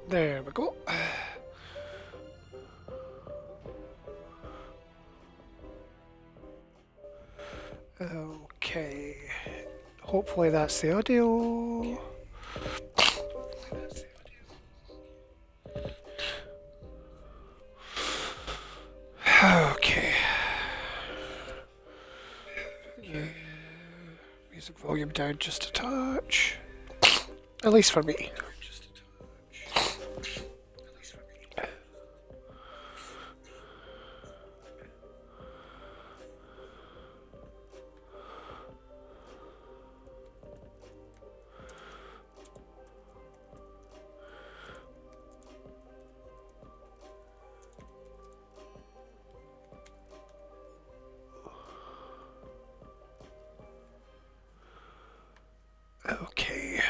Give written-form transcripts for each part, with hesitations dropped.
There we go. Okay. Hopefully that's the audio. Okay. Yeah. Music volume down just a touch. At least for me. Okay.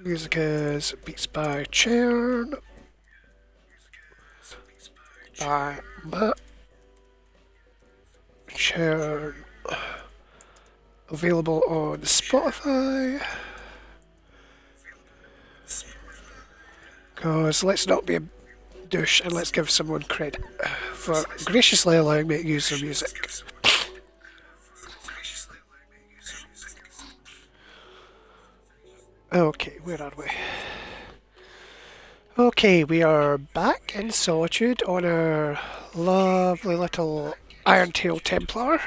Music is Beats by Chern by Matt Chern. Available on Spotify. Because let's not be a douche and let's give someone credit for graciously allowing me to use their music. Okay, where are we? Okay, we are back in Solitude on our lovely little Irontail Templar.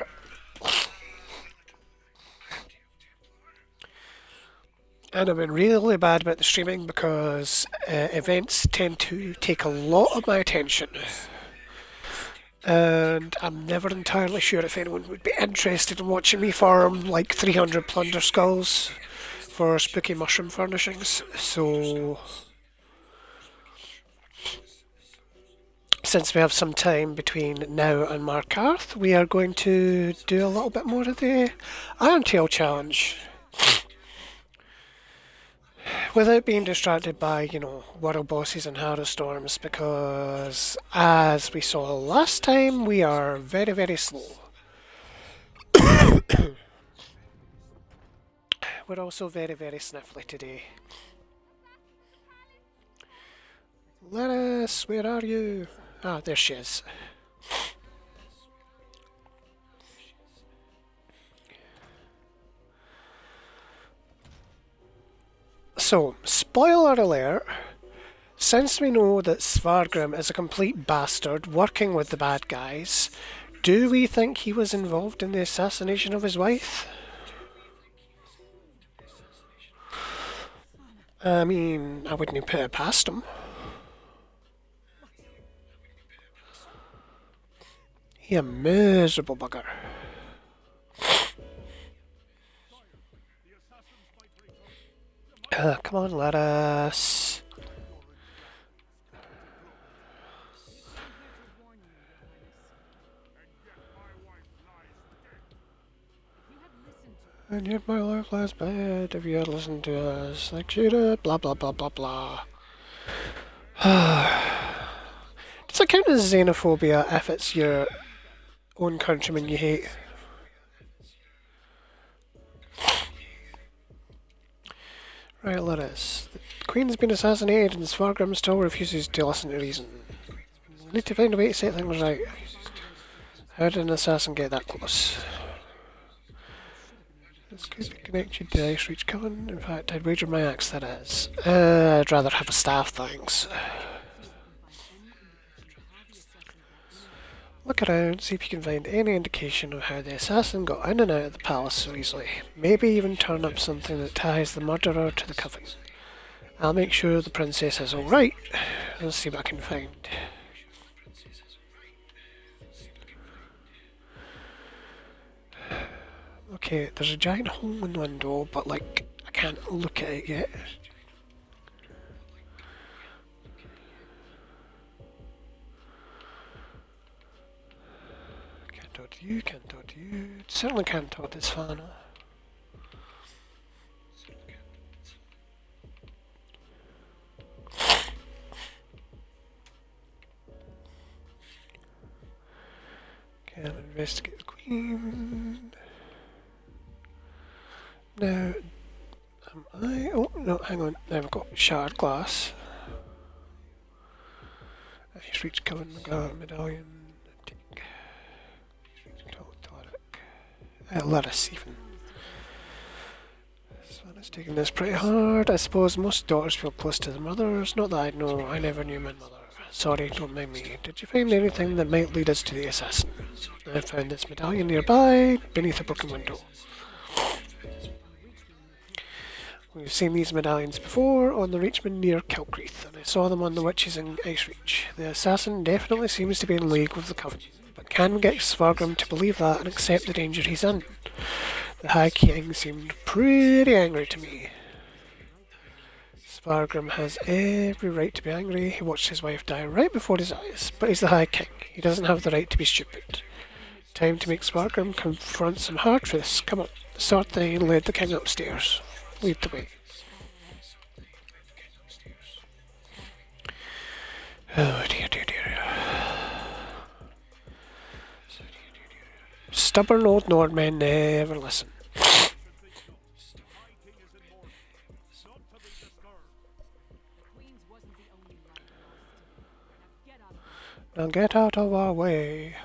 And I've been really bad about the streaming because events tend to take a lot of my attention. And I'm never entirely sure if anyone would be interested in watching me farm like 300 plunder skulls for spooky mushroom furnishings. So, since we have some time between now and Markarth, we are going to do a little bit more of the Irontail challenge. Without being distracted by, world bosses and harrow storms, because as we saw last time, we are very, very slow. We're also very, very sniffly today. Lettuce, where are you? Ah, there she is. So, spoiler alert, since we know that Svargrim is a complete bastard working with the bad guys, do we think he was involved in the assassination of his wife? I mean, I wouldn't put it past him. He a miserable bugger. Come on, let us. And yet my life lies bad if you had listened to us like she did, blah blah blah blah blah. Does it count as xenophobia if it's your own countrymen you hate? Right, let us. The Queen's been assassinated and Svargrim still refuses to listen to reason. We need to find a way to set things right. How did an assassin get that close? This could be connected to Ice Reach Coven. In fact, I'd wager my axe that is. I'd rather have a staff, thanks. Look around, see if you can find any indication of how the assassin got in and out of the palace so easily. Maybe even turn up something that ties the murderer to the coven. I'll make sure the princess is alright. Let's see what I can find. Okay, there's a giant hole in the window, but like, I can't look at it yet. Can't talk to you, can't talk to you. Certainly can't talk to Svana. Okay, I'll investigate the queen. Now, Oh, no, hang on. Now I've got shattered glass. Ice Reach Coven medallion. Take. Lettuce, even. Savannah's taking this pretty hard. I suppose most daughters feel close to their mothers. Not that I know. I never knew my mother. Sorry, don't mind me. Did you find anything that might lead us to the assassin? I found this medallion nearby, beneath a broken window. We've seen these medallions before on the Reachman near Kilcreath, and I saw them on the witches in Icereach. The assassin definitely seems to be in league with the Coven, but can we get Svargrim to believe that and accept the danger he's in? The High King seemed pretty angry to me. Svargrim has every right to be angry. He watched his wife die right before his eyes, but he's the High King. He doesn't have the right to be stupid. Time to make Svargrim confront some hard truths. Come on. The sword thing led the king upstairs. Lead the way. Oh dear, dear, dear. Stubborn old Nordmen never listen. Now get out of our way.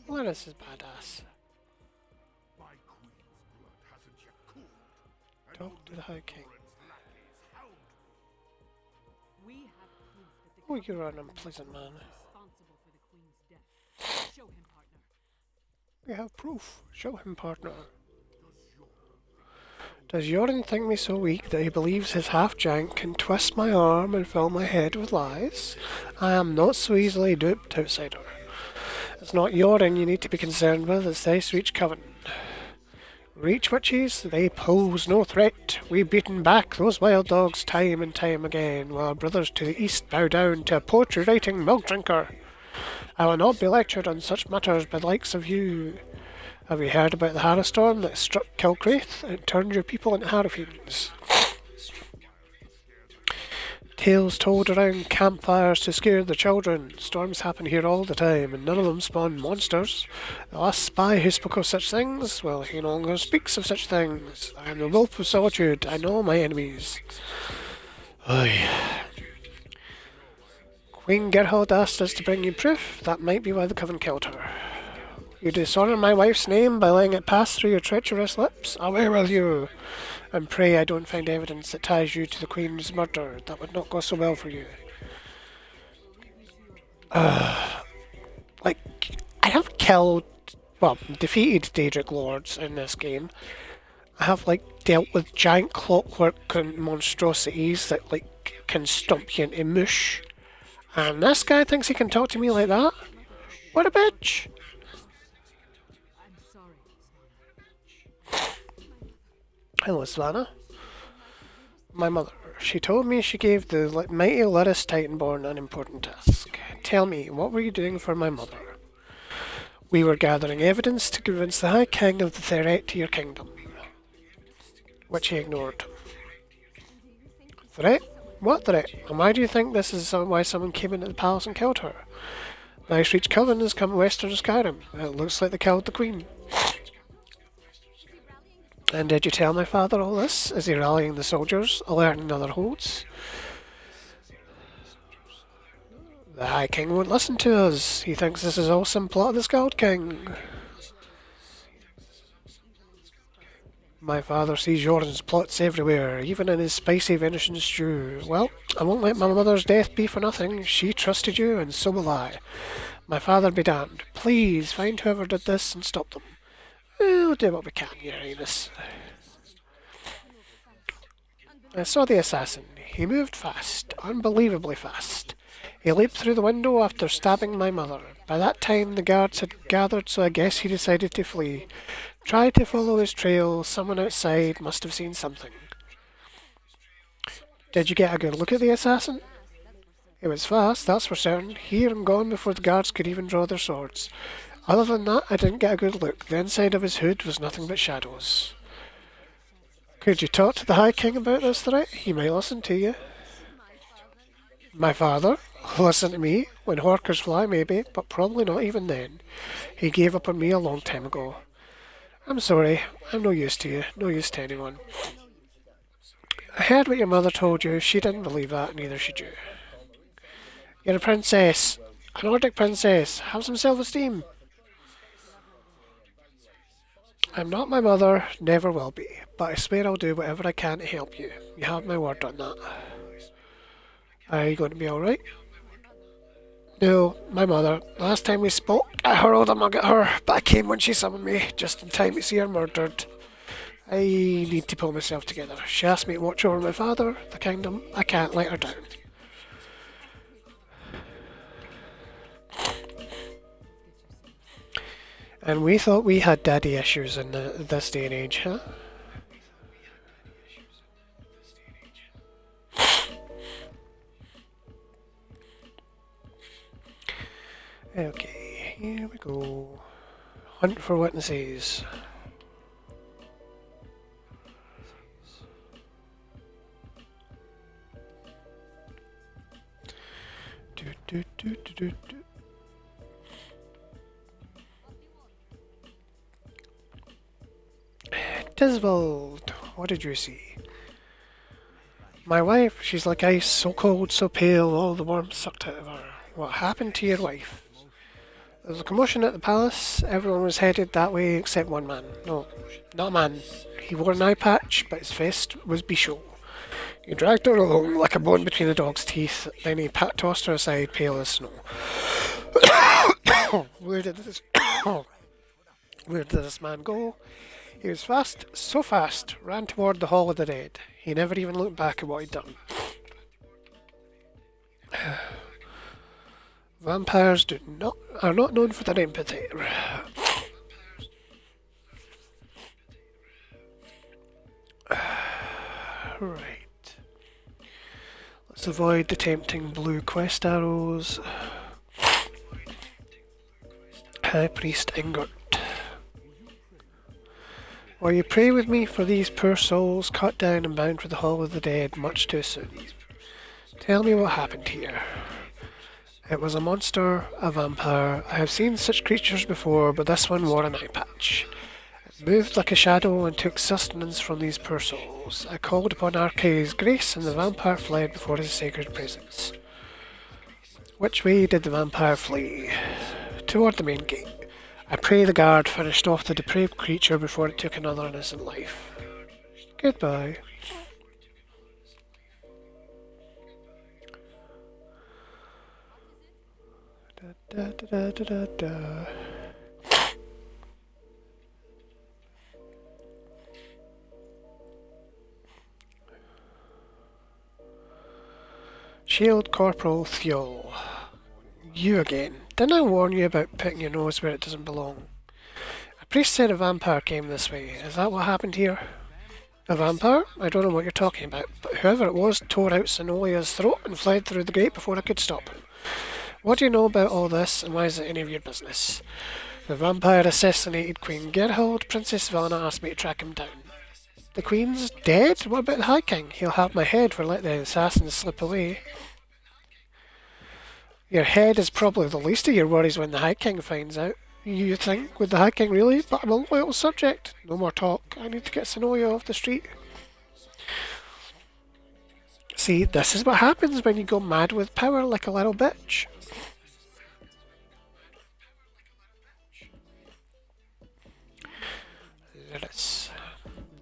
Lennis is badass. Talk to the High King. Oh, you're an unpleasant man. We have proof. Show him, partner. Does Yoren think me so weak that he believes his half-jank can twist my arm and fill my head with lies? I am not so easily duped, outsider. It's not Yoren you need to be concerned with, it's the Icereach Coven. Reach witches, they pose no threat. We've beaten back those wild dogs time and time again, while our brothers to the east bow down to a poetry-writing milk-drinker. I will not be lectured on such matters by the likes of you. Have you heard about the Harrowstorm that struck Kilcreath and turned your people into Harrowfiends? Tales told around campfires to scare the children. Storms happen here all the time, and none of them spawn monsters. The last spy who spoke of such things, well, he no longer speaks of such things. I am the wolf of solitude. I know my enemies. Aye. Queen Gerhard asked us to bring you proof. That might be why the Coven killed her. You dishonour my wife's name by letting it pass through your treacherous lips? Away with you! And pray I don't find evidence that ties you to the Queen's murder. That would not go so well for you. Like, I have killed, well, defeated Daedric Lords in this game. I have, like, dealt with giant clockwork monstrosities that, like, can stomp you into mush. And this guy thinks he can talk to me like that? What a bitch! Hello, Savannah. My mother. She told me she gave the mighty Lettuce Titanborn an important task. Tell me, what were you doing for my mother? We were gathering evidence to convince the High King of the threat to your kingdom, which he ignored. Threat? What threat? And why do you think this is why someone came into the palace and killed her? The Icereach Coven has come western of Skyrim. It looks like they killed the Queen. And did you tell my father all this? Is he rallying the soldiers, alerting other holds? The High King won't listen to us. He thinks this is all some plot of the Skald King. My father sees Yoren's plots everywhere, even in his spicy venison stew. Well, I won't let my mother's death be for nothing. She trusted you, and so will I. My father be damned. Please, find whoever did this and stop them. We'll do what we can, Your Highness. I saw the assassin. He moved fast, unbelievably fast. He leaped through the window after stabbing my mother. By that time the guards had gathered, so I guess he decided to flee. Tried to follow his trail. Someone outside must have seen something. Did you get a good look at the assassin? It was fast, that's for certain. Here and gone before the guards could even draw their swords. Other than that, I didn't get a good look. The inside of his hood was nothing but shadows. Could you talk to the High King about this threat? He might listen to you. My father? Listen to me. When hawkers fly, maybe, but probably not even then. He gave up on me a long time ago. I'm sorry. I'm no use to you. No use to anyone. I heard what your mother told you. She didn't believe that, neither should you. You're a princess. A Nordic princess. Have some self-esteem. I'm not my mother, never will be, but I swear I'll do whatever I can to help you. You have my word on that. Are you going to be alright? No, my mother. Last time we spoke, I hurled a mug at her, but I came when she summoned me, just in time to see her murdered. I need to pull myself together. She asked me to watch over my father, the kingdom. I can't let her down. And we thought we had daddy issues in this day and age, huh? Okay, here we go. Hunt for witnesses. Do, do, do, do, do, do. Tiswald, what did you see? My wife, she's like ice, so cold, so pale, all the warmth sucked out of her. What happened to your wife? There was a commotion at the palace. Everyone was headed that way except one man. No, not a man. He wore an eye patch, but his vest was Bichot. He dragged her along like a bone between the dog's teeth. Then he tossed her aside, pale as snow. Where did this? Where did this man go? He was fast, so fast, ran toward the Hall of the Dead. He never even looked back at what he'd done. Vampires are not known for their empathy. Right. Let's avoid the tempting blue quest arrows. High Priest Ingert. Will you pray with me for these poor souls cut down and bound for the Hall of the Dead much too soon? Tell me what happened here. It was a monster, a vampire. I have seen such creatures before, but this one wore an eye patch. It moved like a shadow and took sustenance from these poor souls. I called upon Arkay's grace, and the vampire fled before his sacred presence. Which way did the vampire flee? Toward the main gate. I pray the guard finished off the depraved creature before it took another innocent life. Goodbye. Da, da, da, da, da, da. Shield Corporal Thule. You again. Didn't I warn you about putting your nose where it doesn't belong? A priest said a vampire came this way. Is that what happened here? A vampire? I don't know what you're talking about, but whoever it was tore out Senolia's throat and fled through the gate before I could stop him. What do you know about all this, and why is it any of your business? The vampire assassinated Queen Gerhild. Princess Valena asked me to track him down. The Queen's dead? What about the High King? He'll have my head for letting the assassins slip away. Your head is probably the least of your worries when the High King finds out. You think, with the High King really? But I'm a loyal subject. No more talk. I need to get Senoia off the street. See, this is what happens when you go mad with power like a little bitch. Let's...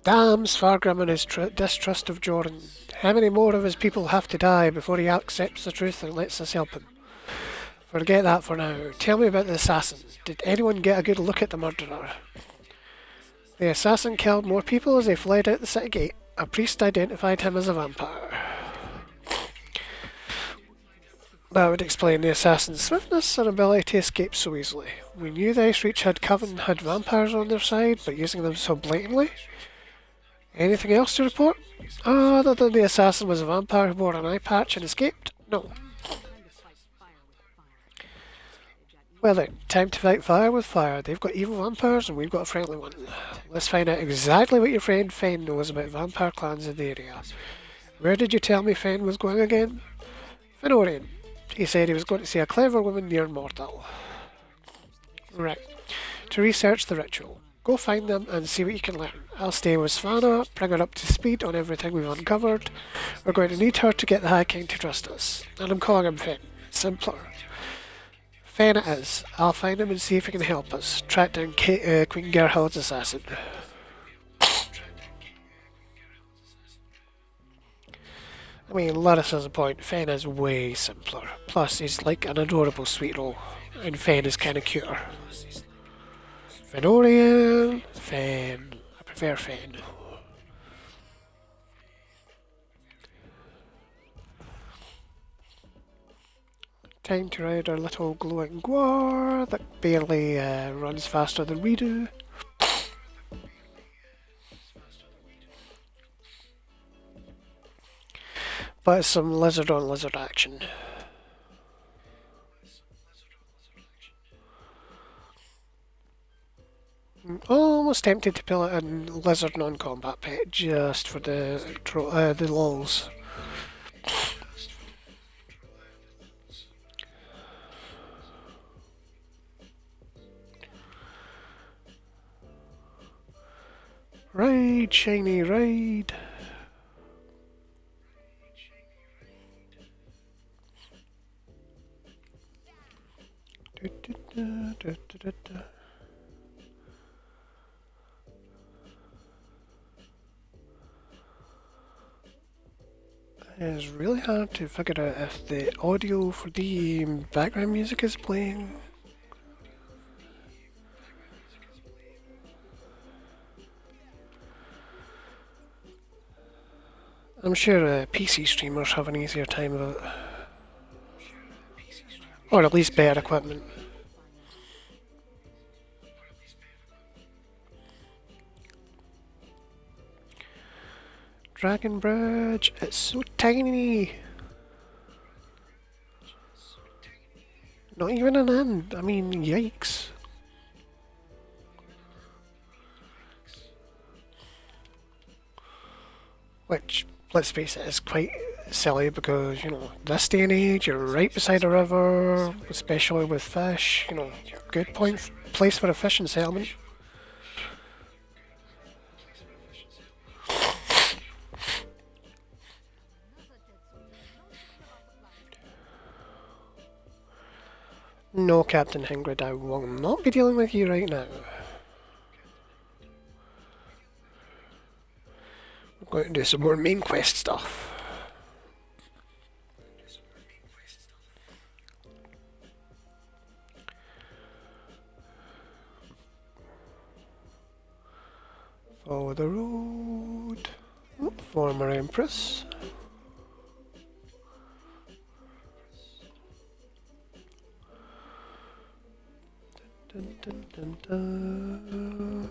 Damn Svargrim and his distrust of Jordan. How many more of his people have to die before he accepts the truth and lets us help him? Forget that for now. Tell me about the assassin. Did anyone get a good look at the murderer? The assassin killed more people as they fled out the city gate. A priest identified him as a vampire. That would explain the assassin's swiftness and ability to escape so easily. We knew the Ice Reach had Coven had vampires on their side, but using them so blatantly? Anything else to report? Other than the assassin was a vampire who wore an eye patch and escaped? No. Well then, time to fight fire with fire. They've got evil vampires and we've got a friendly one. Let's find out exactly what your friend Fen knows about vampire clans in the area. Where did you tell me Fen was going again? Fenorian. He said he was going to see a clever woman near Mordal. Right. To research the ritual. Go find them and see what you can learn. I'll stay with Svanna, bring her up to speed on everything we've uncovered. We're going to need her to get the High King to trust us. And I'm calling him Fen. Simpler. Fen it is. I'll find him and see if he can help us. Track down Queen Gerhild's assassin. I mean, Laris has a point. Fen is way simpler. Plus, he's like an adorable sweet roll. And Fen is kind of cuter. Fenorian, Fen. I prefer Fen. Time to ride our little glowing Gwar that barely runs faster than we do. But it's some lizard on lizard action. I'm almost tempted to pull it in lizard non-combat pet just for the lols. Ride, shiny, ride. It's really hard to figure out if the audio for the background music is playing. I'm sure PC streamers have an easier time of it. Or at least better equipment. Dragon Bridge, it's so tiny! Not even an inn, I mean, yikes. Which, let's face it, is quite silly because, you know, this day and age, you're right beside a river, especially with fish, you know, good place for a fishing settlement. No, Captain Hingrid, I will not be dealing with you right now. We're going to do some more main quest stuff. Follow the road. Oh, former Empress. Dun, dun, dun, dun.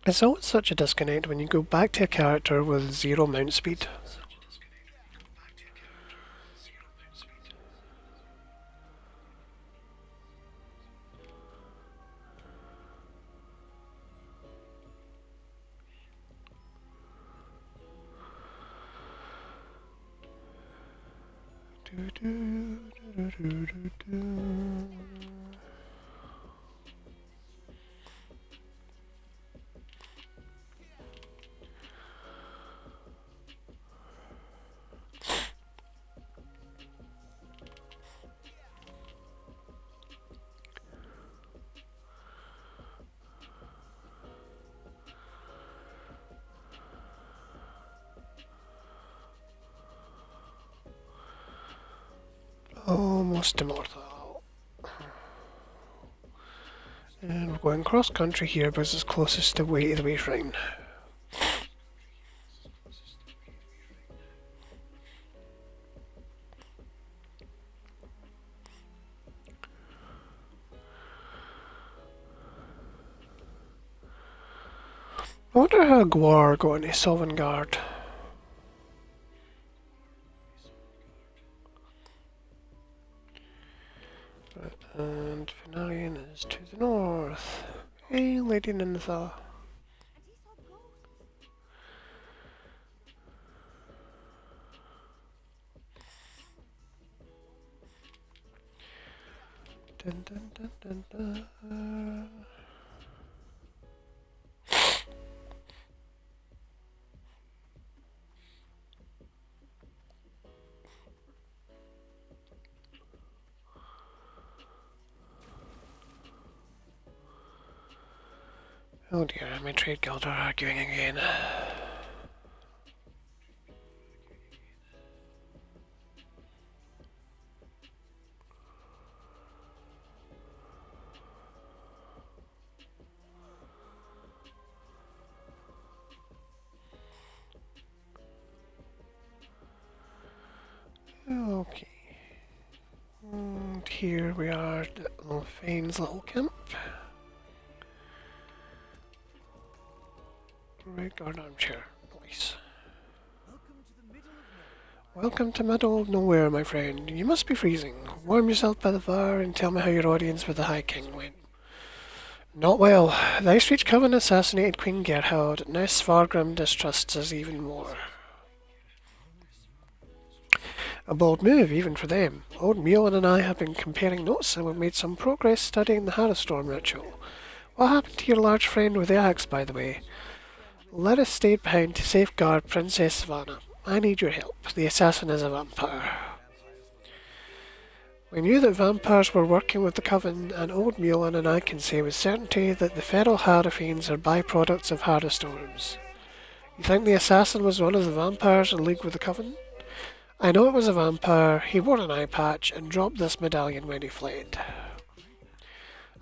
It's always such a disconnect when you go back to a character with 0 mount speed. Almost immortal. And we're going cross country here because it's closest to way to the way shrine. I wonder how Gwar got into Sovngarde. And Fenarian is To the north. Hey, Lady Ninetha. Dun, dun, dun, dun, dun. Oh dear, my trade guild are arguing again. Okay. And here we are at Fane's little camp. Red guard armchair. Nice. Welcome to middle of nowhere, my friend. You must be freezing. Warm yourself by the fire and tell me how your audience with the High King went. Not well. The Icereach Coven assassinated Queen Gerhard. Now Svargrim distrusts us even more. A bold move, even for them. Old Mulan and I have been comparing notes and we've made some progress studying the Harrowstorm ritual. What happened to your large friend with the axe, by the way? Lettuce stayed behind to safeguard Princess Savannah. I need your help. The assassin is a vampire. We knew that vampires were working with the Coven, and old Mulan and I can say with certainty that the feral Harrowfiends are byproducts of Harrowstorms. You think the assassin was one of the vampires in league with the Coven? I know it was a vampire. He wore an eye patch and dropped this medallion when he fled.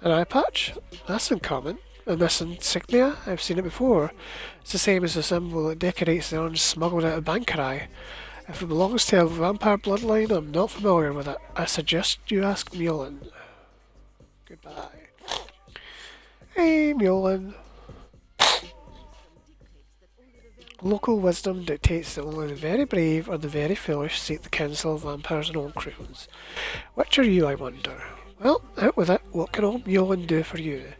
An eye patch? That's uncommon. And this insignia? I've seen it before. It's the same as the symbol that decorates the orange smuggled out of Bankarai. If it belongs to a vampire bloodline, I'm not familiar with it. I suggest you ask Mulan. Goodbye. Hey, Mulan. Local wisdom dictates that only the very brave or the very foolish seek the counsel of vampires and old crones. Which are you, I wonder? Well, out with it. What can old Mulan do for you?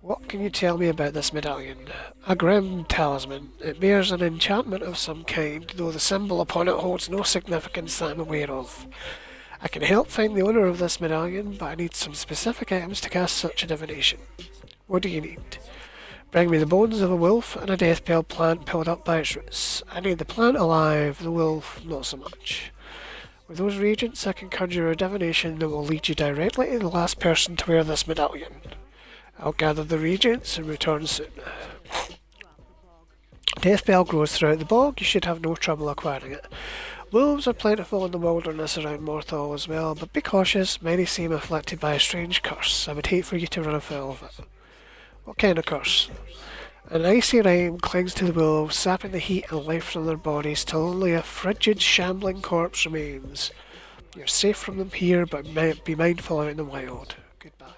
What can you tell me about this medallion? A grim talisman. It bears an enchantment of some kind, though the symbol upon it holds no significance that I'm aware of. I can help find the owner of this medallion, but I need some specific items to cast such a divination. What do you need? Bring me the bones of a wolf and a deathbell plant pulled up by its roots. I need the plant alive, the wolf not so much. With those reagents, I can conjure a divination that will lead you directly to the last person to wear this medallion. I'll gather the reagents and return soon. Deathbell grows throughout the bog. You should have no trouble acquiring it. Wolves are plentiful in the wilderness around Morthal as well, but be cautious. Many seem afflicted by a strange curse. I would hate for you to run afoul of it. What kind of curse? An icy rime clings to the wolves, sapping the heat and life from their bodies till only a frigid, shambling corpse remains. You're safe from them here, but be mindful out in the wild. Goodbye.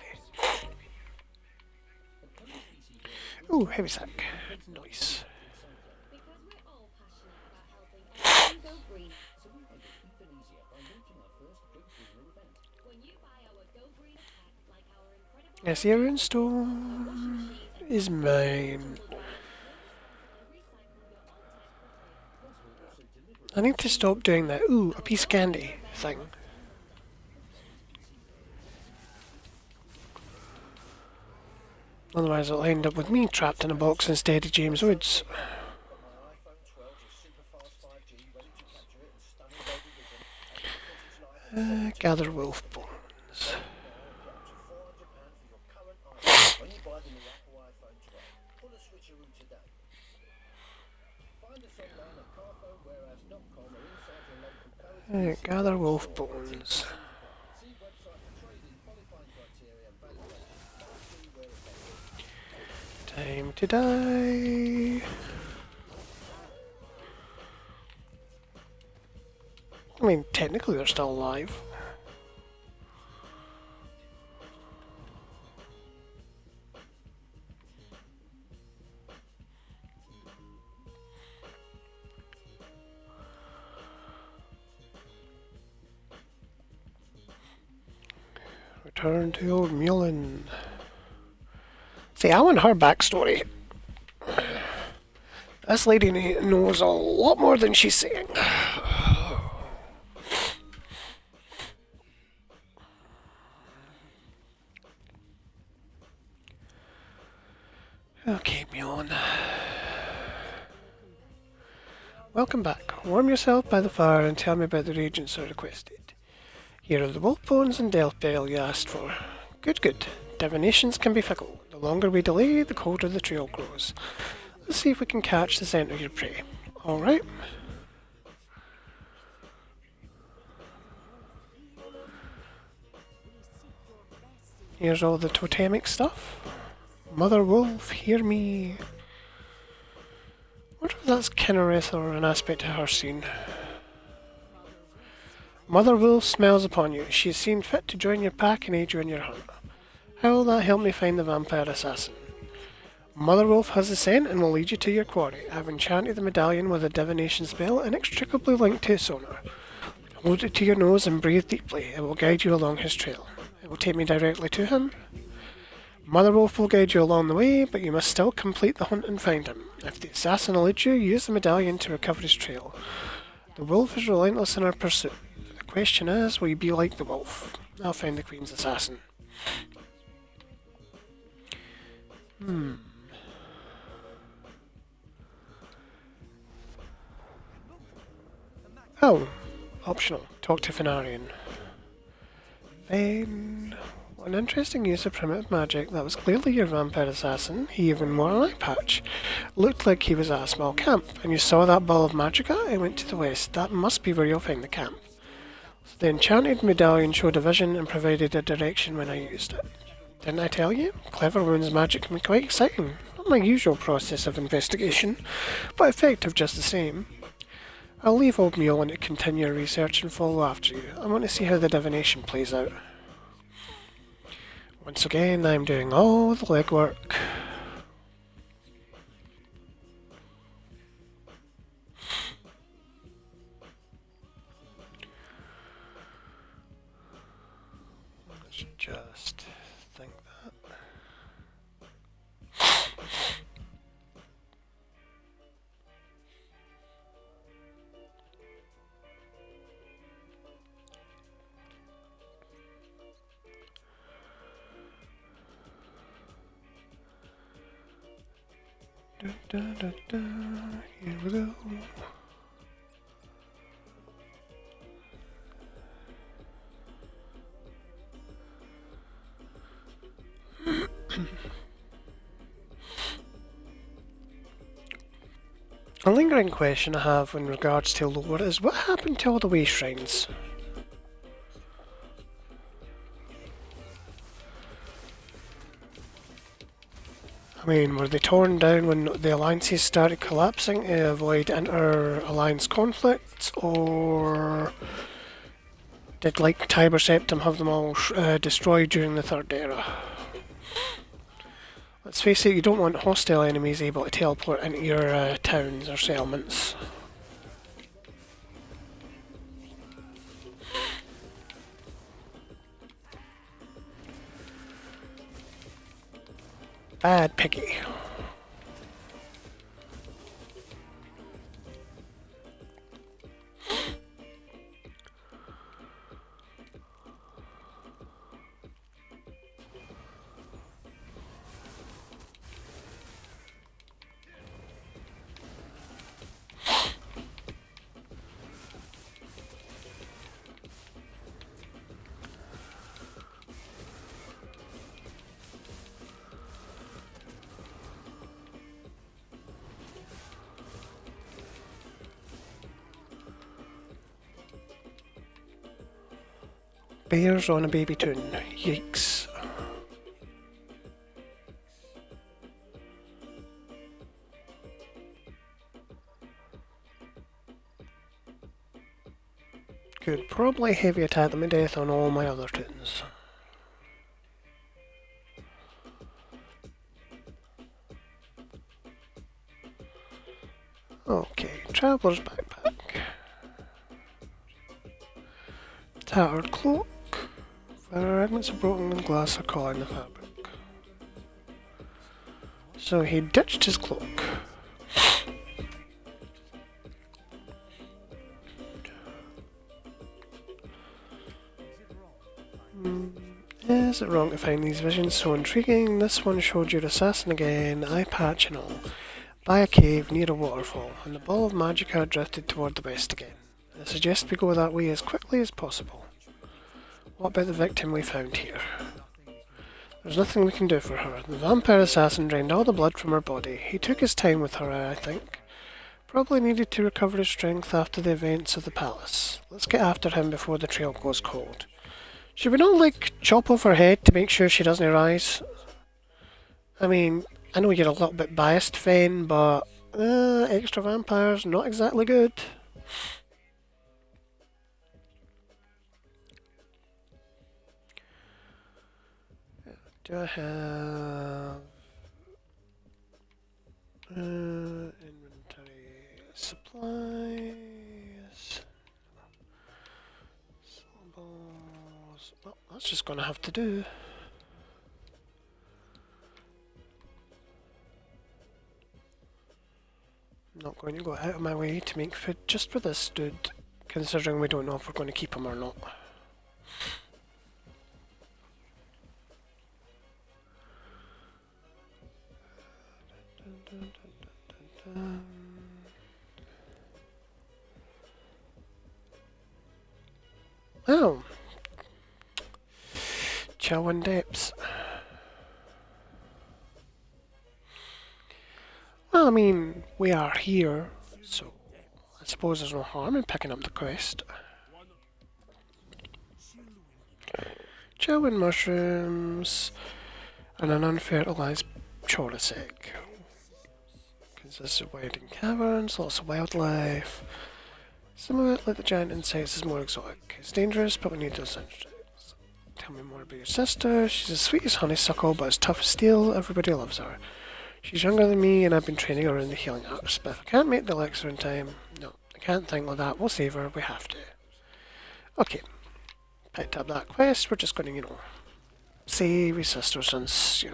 Ooh, heavy sack. Nice. Yes, the runestone is mine. I need to stop doing that. Ooh, a piece of candy thing. Otherwise it'll end up with me trapped in a box instead of James Woods. Gather wolf bones. Gather wolf bones. Time to die. I mean, technically they're still alive. return to old Mullen. See, I want her backstory. This lady knows a lot more than she's saying. Okay, Mullen. Welcome back. Warm yourself by the fire and tell me about the reagents I requested. Here are the wolf bones and delph bale you asked for. Good, good. Divinations can be fickle. The longer we delay, the colder the trail grows. Let's see if we can catch the scent of your prey. Alright. Here's all the totemic stuff. Mother Wolf, hear me. What if that's Kinnereth or an aspect of her seen? Mother Wolf smells upon you. She has seen fit to join your pack and aid you in your hunt. How will that help me find the vampire assassin? Mother Wolf has the scent and will lead you to your quarry. I've enchanted the medallion with a divination spell inextricably linked to its owner. Hold it to your nose and breathe deeply. It will guide you along his trail. It will take me directly to him. Mother Wolf will guide you along the way, but you must still complete the hunt and find him. If the assassin eludes you, use the medallion to recover his trail. The wolf is relentless in her pursuit. The question is, will you be like the wolf? I'll find the Queen's assassin. Oh, optional. Talk to Fenarian. Fine. An interesting use of primitive magic. That was clearly your vampire assassin. He even wore an eye patch. Looked like he was at a small camp. And you saw that ball of magicka? It went to the west. That must be where you'll find the camp. So the enchanted medallion showed a vision and provided a direction when I used it. Didn't I tell you? Clever wounds magic can be quite exciting. Not my usual process of investigation, but effective just the same. I'll leave old Mullen to continue your research and follow after you. I want to see how the divination plays out. Once again, I'm doing all the legwork. Let's just think that. Da, da, da. Here we go. A lingering question I have in regards to lore is what happened to all the way shrines? I mean, were they torn down when the alliances started collapsing to avoid inter-alliance conflicts, or did, like, Tiber Septim have them all destroyed during the Third Era? Let's face it, you don't want hostile enemies able to teleport into your towns or settlements. Bad piggy. Bears on a baby toon. Yikes. Could probably heavy attack them to death on all my other toons. Okay, Traveller's Backpack. Tattered Cloak. Fragments of broken glass are caught in the fabric. So he ditched his cloak. Is it wrong to find these visions so intriguing? This one showed your assassin again, eye patch and all, by a cave near a waterfall, and the ball of magicka drifted toward the west again. I suggest we go that way as quickly as possible. What about the victim we found here? There's nothing we can do for her. The vampire assassin drained all the blood from her body. He took his time with her, I think. Probably needed to recover his strength after the events of the palace. Let's get after him before the trail goes cold. Should we not, like, chop off her head to make sure she doesn't rise? I mean, I know you're a little bit biased, Fen, but extra vampires, not exactly good. Do I have inventory supplies? Well, that's just gonna have to do. I'm not going to go out of my way to make food just for this dude, considering we don't know if we're going to keep him or not. Oh. Chelwyn Depths. Well, I mean, we are here, so I suppose there's no harm in picking up the quest. Chelwyn mushrooms and an unfertilized chorus egg. Consists of winding caverns, lots of wildlife. Some of it, like the giant insects, is more exotic. It's dangerous, but we need those insects. Tell me more about your sister. She's as sweet as honeysuckle, but as tough as steel. Everybody loves her. She's younger than me, and I've been training her in the healing arts. But if I can't make the elixir in time, no, I can't think like that. We'll save her. We have to. Okay. Picked up that quest. We're just going to, save his sister since,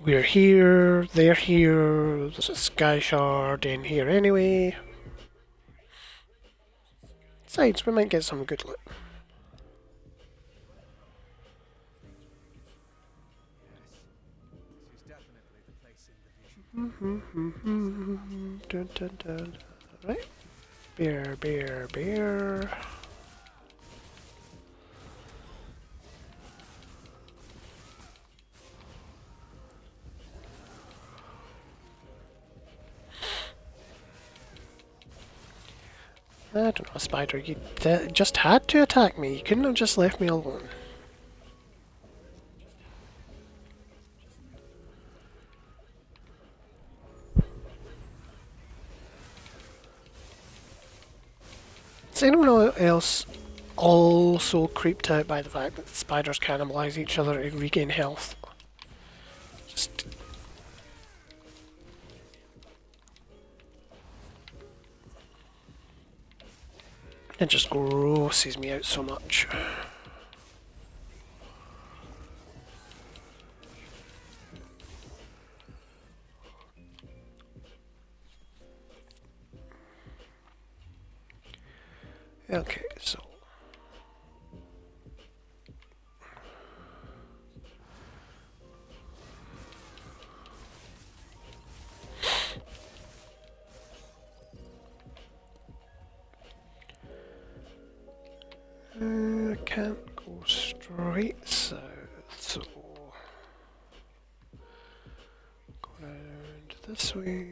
we're here, they're here, there's a sky shard in here anyway. Besides, we might get some good loot. Dun, dun, dun. Right. Beer, beer, beer. I don't know, Spider, you just had to attack me. You couldn't have just left me alone. Is anyone else also creeped out by the fact that the spiders cannibalise each other to regain health? Just... it just grosses me out so much. Okay, so... I can't go straight south, so... go around this way...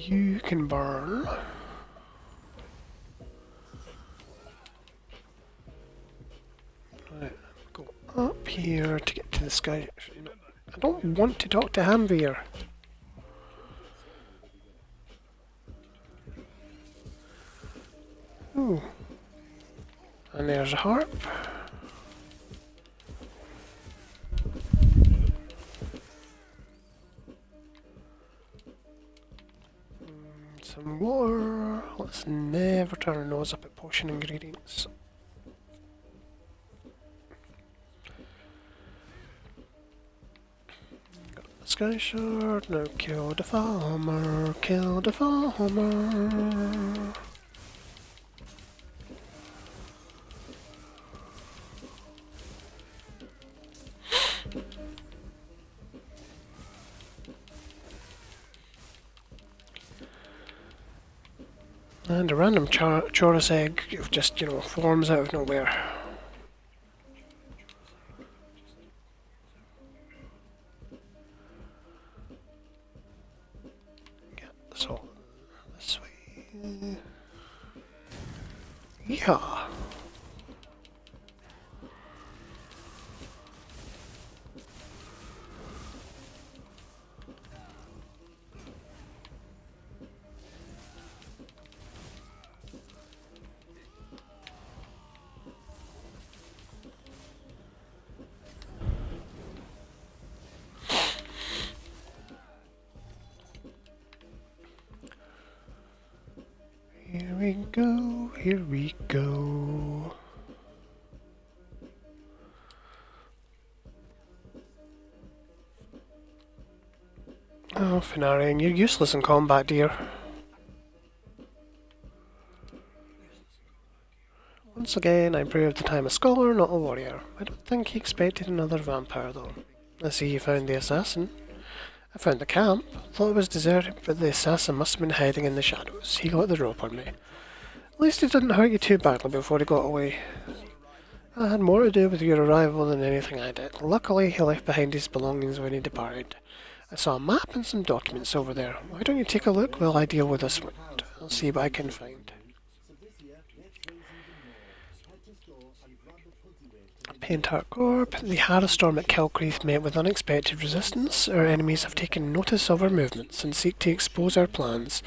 You can burn. Right, go up here to get to the sky. I don't want to talk to Hamveer. And there's a harp. Some water. Let's never turn our nose up at potion ingredients. Got the sky shard. Now kill the farmer. Kill the farmer. And a random chorus egg just, forms out of nowhere. Yeah, so this way. Yeah. Here we go, here we go. Oh, Fenarian, you're useless in combat, dear. Once again, I proved that I'm a scholar, not a warrior. I don't think he expected another vampire, though. I see you found the assassin. I found the camp. Thought it was deserted, but the assassin must have been hiding in the shadows. He got the rope on me. At least he didn't hurt you too badly before he got away. That had more to do with your arrival than anything I did. Luckily, he left behind his belongings when he departed. I saw a map and some documents over there. Why don't you take a look while I deal with this one? I'll see what I can find. Pentarch Corp. The Harrowstorm at Kilcreath met with unexpected resistance. Our enemies have taken notice of our movements and seek to expose our plans.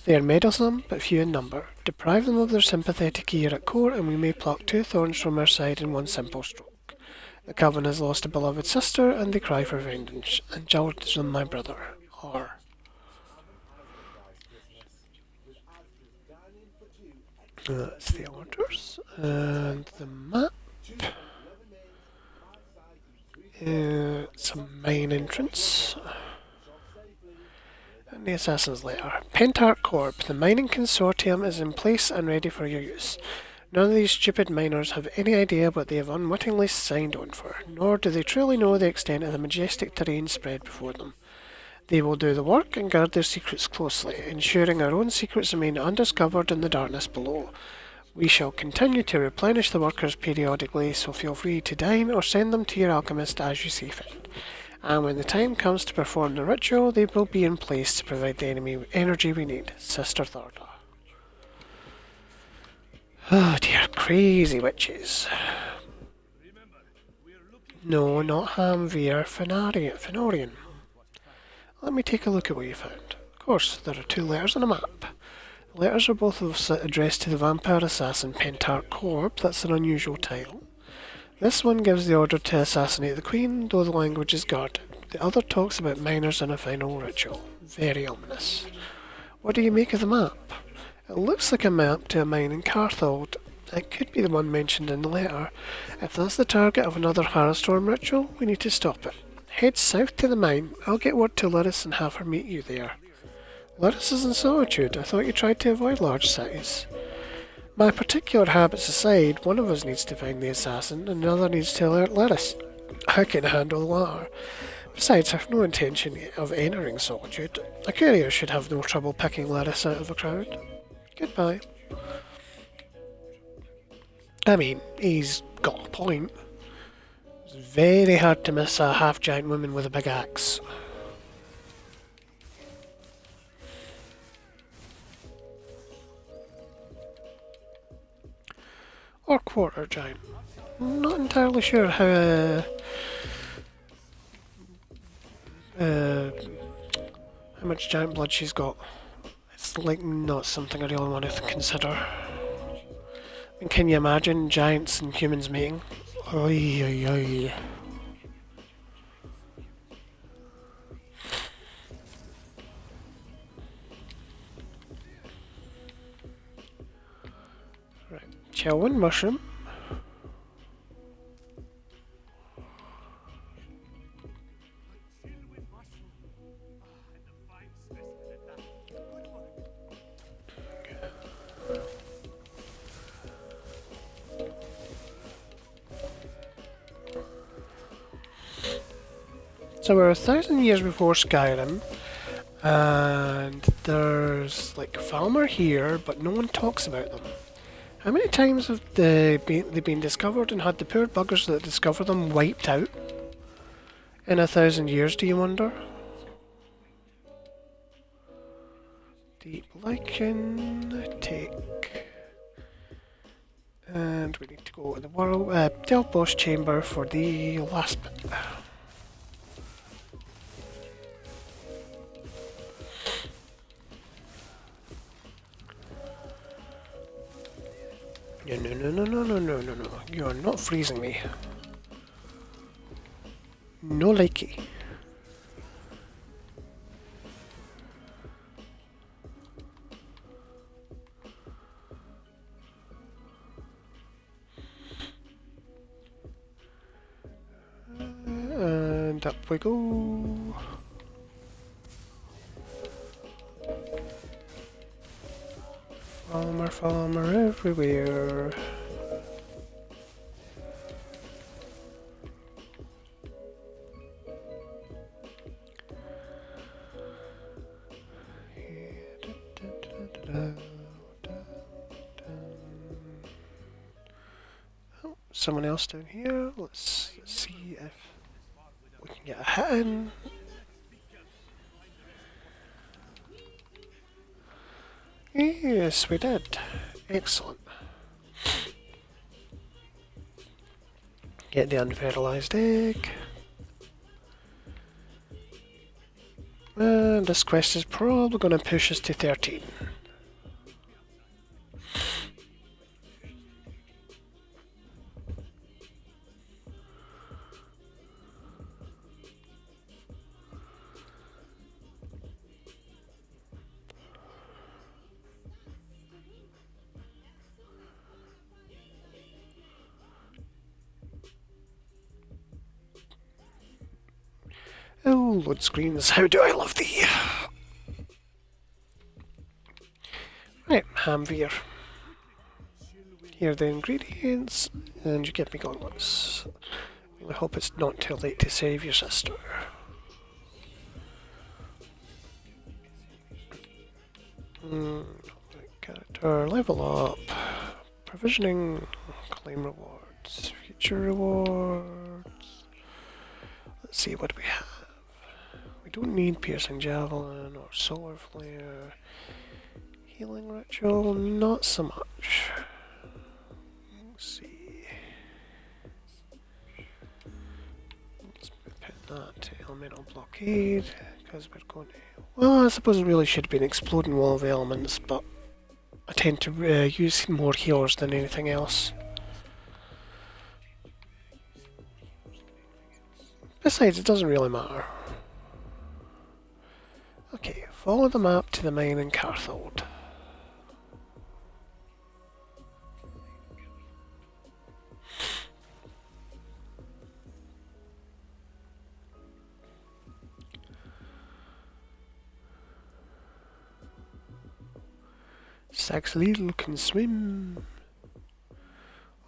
They are meddlesome, but few in number. Deprive them of their sympathetic ear at court, and we may pluck 2 thorns from our side in one simple stroke. The Coven has lost a beloved sister, and they cry for vengeance. Indulge them, my brother. R. That's the orders. And the map. Some main entrance. And the Assassin's Lair. Pentarch Corp. The mining consortium is in place and ready for your use. None of these stupid miners have any idea what they have unwittingly signed on for, nor do they truly know the extent of the majestic terrain spread before them. They will do the work and guard their secrets closely, ensuring our own secrets remain undiscovered in the darkness below. We shall continue to replenish the workers periodically, so feel free to dine or send them to your alchemist as you see fit. And when the time comes to perform the ritual, they will be in place to provide the enemy energy we need. Sister Thorda. Oh dear, crazy witches. No, not Hamveer, Fenarian. Let me take a look at what you found. Of course, there are 2 letters on a map. The letters are both addressed to the vampire assassin Pentarch Corp. That's an unusual title. This one gives the order to assassinate the queen, though the language is guarded. The other talks about miners and a final ritual. Very ominous. What do you make of the map? It looks like a map to a mine in Carthold. It could be the one mentioned in the letter. If that's the target of another Harrowstorm ritual, we need to stop it. Head south to the mine. I'll get word to Lyris and have her meet you there. Lyris is in Solitude. I thought you tried to avoid large cities. My particular habits aside, one of us needs to find the assassin, and the other needs to alert Lyris. I can handle the latter. Besides, I have no intention of entering Solitude. A courier should have no trouble picking Lyris out of a crowd. Goodbye. I mean, he's got a point. It's very hard to miss a half-giant woman with a big axe. Or quarter giant. I'm not entirely sure how much giant blood she's got. It's like not something I really want to consider. And can you imagine giants and humans mating? Oy, oy, oy. Right, Chelwyn mushroom. So we're 1,000 years before Skyrim, and there's like Falmer here, but no one talks about them. How many times have they been discovered and had the poor buggers that discover them wiped out in 1,000 years, do you wonder? Deep lichen, take. And we need to go to the world, Delve Boss Chamber for the last bit. No, no, no, no, no, no, no, no, no. You are not freezing me. No likey. And up we go. Farmer everywhere. Oh, someone else down here. Let's see if we can get a hit in. Yes, we did. Excellent. Get the unfertilized egg. And this quest is probably going to push us to 13. Oh, load screens, how do I love thee! Right, Hamveer. Here are the ingredients, and you get me gauntlets. I hope it's not too late to save your sister. Character, level up, provisioning, claim rewards, future rewards. Let's see what we have. We don't need piercing javelin or solar flare. Healing ritual, not so much. Let's see. Let's put that to elemental blockade, because we're going to... Well, I suppose it really should be an exploding wall of elements, but I tend to use more healers than anything else. Besides, it doesn't really matter. Okay, follow the map to the mine in Carthold. Saxleel can swim.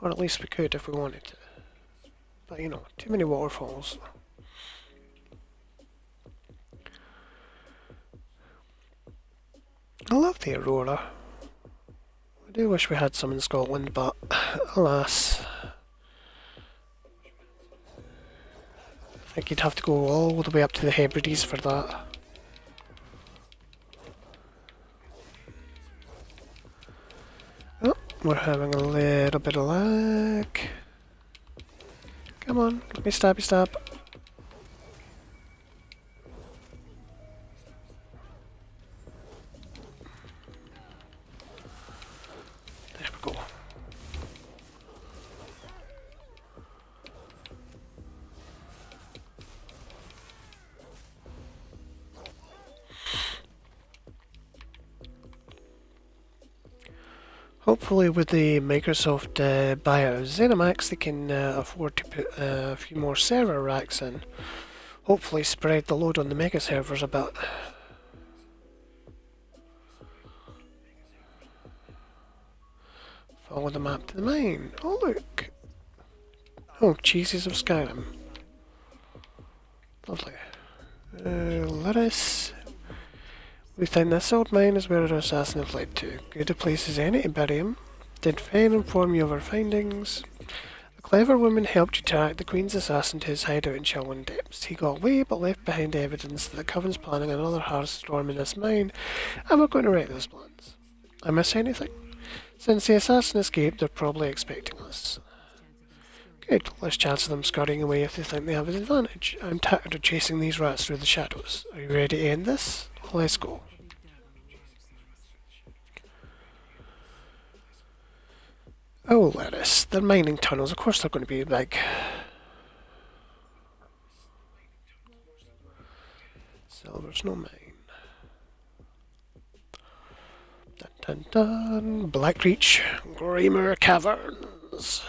Or at least we could if we wanted to. But you know, too many waterfalls. I love the Aurora. I do wish we had some in Scotland, but alas. I think you'd have to go all the way up to the Hebrides for that. Oh, we're having a little bit of lag. Come on, let me stab you, stab. There we go. Hopefully with the Microsoft buyout of ZeniMax they can afford to put a few more server racks in. Hopefully spread the load on the mega servers a bit. Follow the map to the mine. Oh look! Oh, Cheeses of Skyrim. Lovely. Let us... We think this old mine is where our assassin have led to. Good a place as any to bury him. Did Fen inform you of our findings? The clever woman helped you track the Queen's assassin to his hideout in Chelwyn Depths. He got away but left behind evidence that the Coven's planning another hard storm in this mine, and we're going to wreck those plans. I miss anything? Since the assassin escaped, they're probably expecting us. Good, less chance of them scurrying away if they think they have an advantage. I'm tired of chasing these rats through the shadows. Are you ready to end this? Let's go. Oh, lettuce. They're mining tunnels. Of course they're going to be big. Silver's no mine. Dun dun dun. Blackreach. Greymoor Caverns.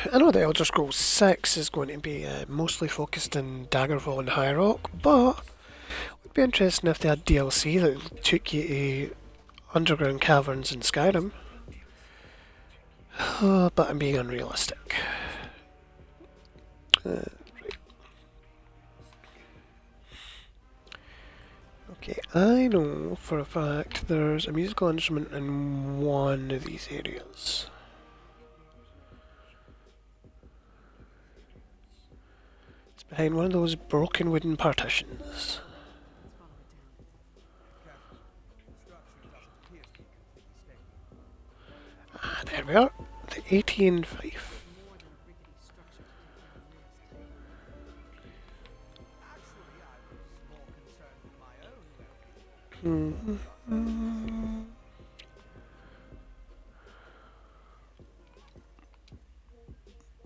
I know the Elder Scrolls 6 is going to be mostly focused in Daggerfall and High Rock, but it would be interesting if they had DLC that took you to underground caverns in Skyrim. But I'm being unrealistic. Right. Okay, I know for a fact there's a musical instrument in one of these areas. Behind one of those broken wooden partitions. Ah, there we are. The ATN Fife.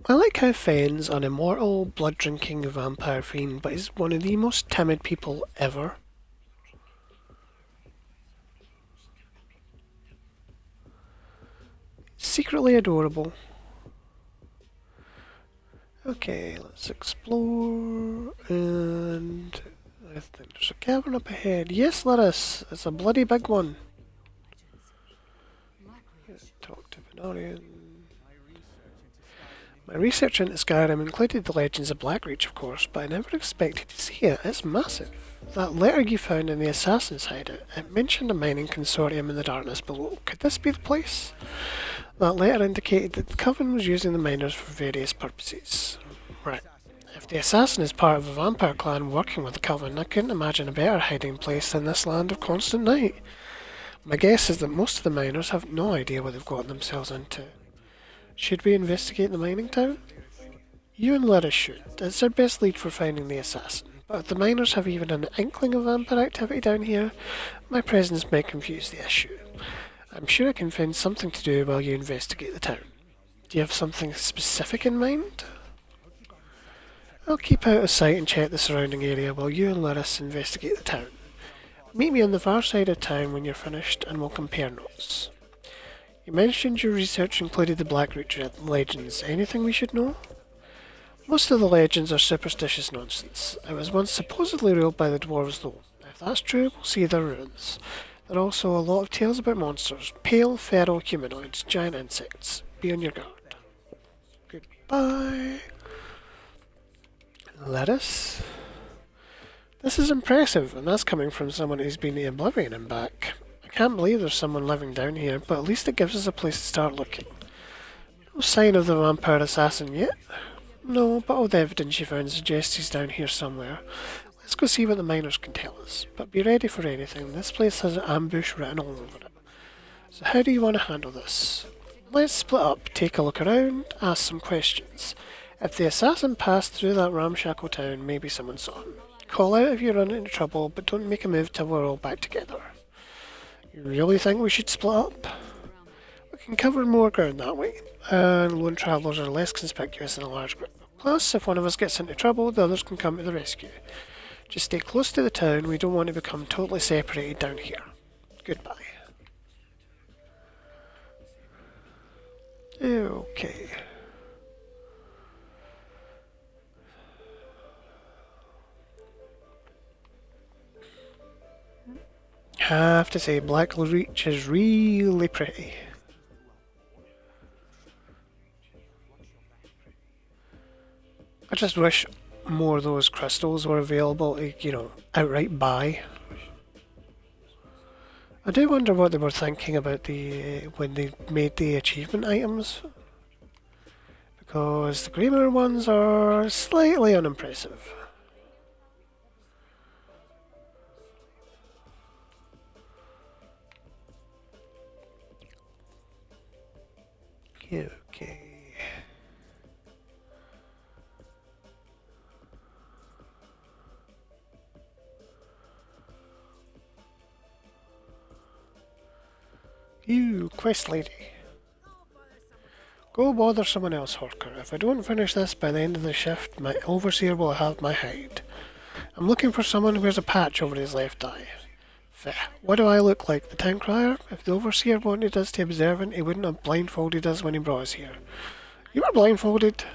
I like how Fen's an immortal, blood-drinking vampire fiend, but is one of the most timid people ever. Secretly adorable. Okay, let's explore, and I think there's a cavern up ahead. Yes, Lettuce! It's a bloody big one. Talk to Venarian. My research into Skyrim included the legends of Blackreach, of course, but I never expected to see it. It's massive. That letter you found in the assassin's hideout, it mentioned a mining consortium in the darkness below. Could this be the place? That letter indicated that the Coven was using the miners for various purposes. Right. If the assassin is part of a vampire clan working with the Coven, I couldn't imagine a better hiding place than this land of constant night. My guess is that most of the miners have no idea what they've gotten themselves into. Should we investigate the mining town? You and Lyra should. It's our best lead for finding the assassin. But if the miners have even an inkling of vampire activity down here, my presence may confuse the issue. I'm sure I can find something to do while you investigate the town. Do you have something specific in mind? I'll keep out of sight and check the surrounding area while you and Lyris investigate the town. Meet me on the far side of town when you're finished and we'll compare notes. You mentioned your research included the Blackreach legends. Anything we should know? Most of the legends are superstitious nonsense. It was once supposedly ruled by the dwarves though. If that's true, we'll see their ruins. There are also a lot of tales about monsters. Pale, feral humanoids, giant insects. Be on your guard. Goodbye. Lettuce. This is impressive, and that's coming from someone who's been to Oblivion and back. I can't believe there's someone living down here, but at least it gives us a place to start looking. No sign of the vampire assassin yet. No, but all the evidence you found suggests he's down here somewhere. Let's go see what the miners can tell us. But be ready for anything. This place has an ambush written all over it. So how do you want to handle this? Let's split up, take a look around, ask some questions. If the assassin passed through that ramshackle town, maybe someone saw him. Call out if you run into trouble, but don't make a move till we're all back together. You really think we should split up? We can cover more ground that way, and lone travellers are less conspicuous in a large group. Plus, if one of us gets into trouble, the others can come to the rescue. Just stay close to the town, we don't want to become totally separated down here. Goodbye. Okay. Have to say, Black Reach is really pretty. I just wish more of those crystals were available to, outright buy. I do wonder what they were thinking about when they made the achievement items. Because the Gleamer ones are slightly unimpressive. Okay. You, quest lady. Go bother someone else, Horker. If I don't finish this by the end of the shift, my overseer will have my hide. I'm looking for someone who has a patch over his left eye. Fair. What do I look like, the town crier? If the overseer wanted us to be observant, he wouldn't have blindfolded us when he brought us here. You were blindfolded.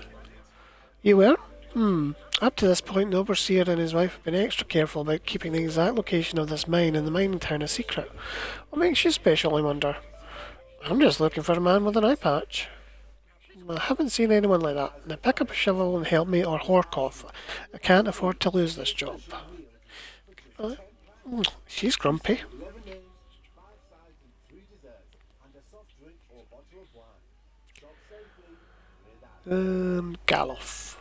You were? Up to this point, the overseer and his wife have been extra careful about keeping the exact location of this mine in the mining town a secret. What makes you special, I wonder? I'm just looking for a man with an eye patch. I haven't seen anyone like that. Now pick up a shovel and help me or hork off. I can't afford to lose this job. She's grumpy. Galoff.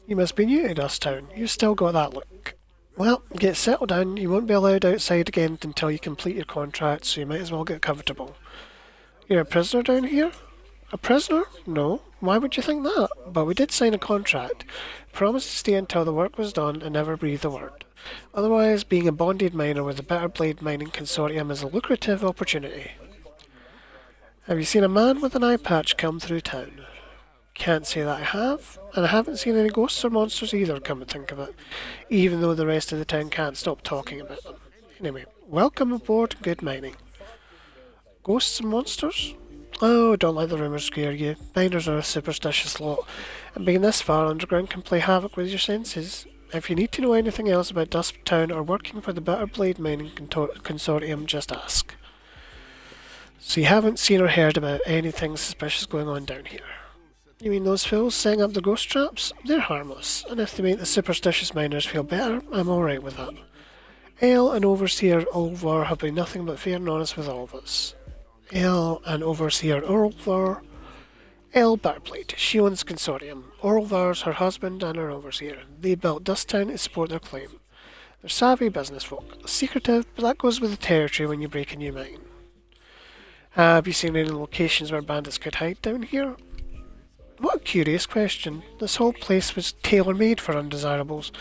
You must be new to Dusttown. You still got that look. Well, get settled down. You won't be allowed outside again until you complete your contract, so you might as well get comfortable. You're a prisoner down here? A prisoner? No. Why would you think that? But we did sign a contract. Promised to stay until the work was done and never breathe a word. Otherwise, being a bonded miner with the Bitter Blade Mining Consortium is a lucrative opportunity. Have you seen a man with an eye patch come through town? Can't say that I have, and I haven't seen any ghosts or monsters either, come to think of it, even though the rest of the town can't stop talking about them. Anyway, welcome aboard Good Mining. Ghosts and monsters? Oh, don't let the rumours scare you. Miners are a superstitious lot, and being this far underground can play havoc with your senses. If you need to know anything else about Dusttown or working for the Bitter Blade Mining Consortium, just ask. So you haven't seen or heard about anything suspicious going on down here? You mean those fools setting up the ghost traps? They're harmless, and if they make the superstitious miners feel better, I'm alright with that. El and Overseer Ulvar have been nothing but fair and honest with all of us. El and Overseer Ulvar. El Bitterblade. She owns the consortium. Ulvar's her husband and her overseer. They built Dusttown to support their claim. They're savvy business folk. Secretive, but that goes with the territory when you break a new mine. Have you seen any locations where bandits could hide down here? What a curious question. This whole place was tailor-made for undesirables.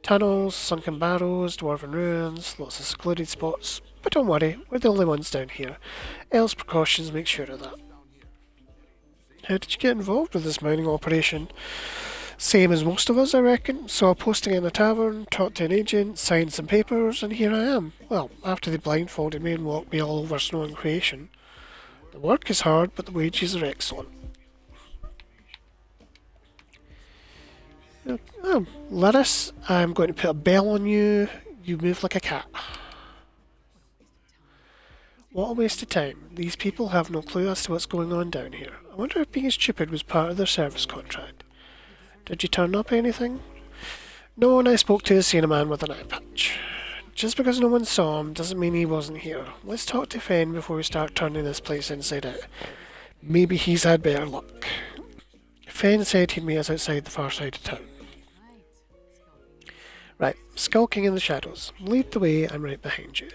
Tunnels, sunken barrows, dwarven ruins, lots of secluded spots. But don't worry, we're the only ones down here. El's precautions make sure of that. How did you get involved with this mining operation? Same as most of us, I reckon. Saw a posting in a tavern, talked to an agent, signed some papers, and here I am. Well, after they blindfolded me and walked me all over snow and creation. The work is hard, but the wages are excellent. Laris, I'm going to put a bell on you. You move like a cat. What a waste of time. These people have no clue as to what's going on down here. I wonder if being stupid was part of their service contract. Did you turn up anything? No one I spoke to has seen a man with an eye patch. Just because no one saw him doesn't mean he wasn't here. Let's talk to Fen before we start turning this place inside out. Maybe he's had better luck. Fen said he'd meet us outside the far side of town. Right, skulking in the shadows. Lead the way, I'm right behind you.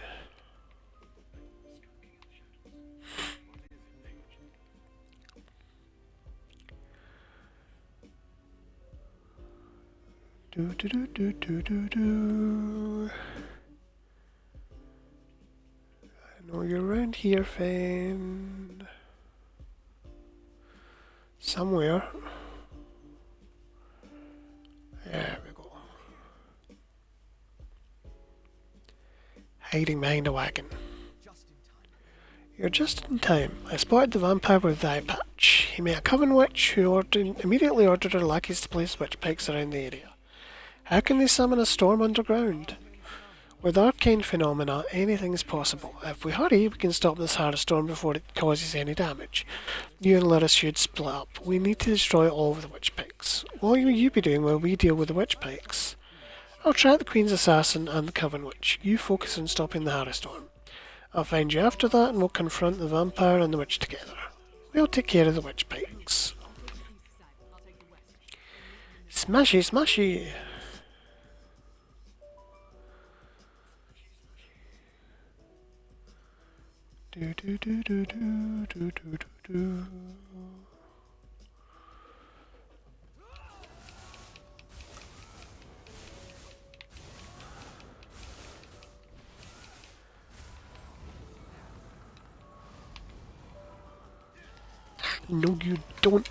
Do do do do do do do. I know you're around here, Fen. somewhere. There we go. Hiding behind a wagon. You're just in time. I spotted the vampire with the eye patch. He met a coven witch who immediately ordered her lackeys to place witch pikes around the area. How can they summon a storm underground? With arcane phenomena, anything is possible. If we hurry, we can stop this storm before it causes any damage. You and Lyris should split up. We need to destroy all of the witch pikes. What will you be doing while we deal with the witch pikes? I'll track the Queen's assassin and the Coven Witch. You focus on stopping the Harrowstorm. I'll find you after that and we'll confront the vampire and the witch together. We'll take care of the witch pikes. Smashy, smashy! Do do do do do do do do. No, you don't.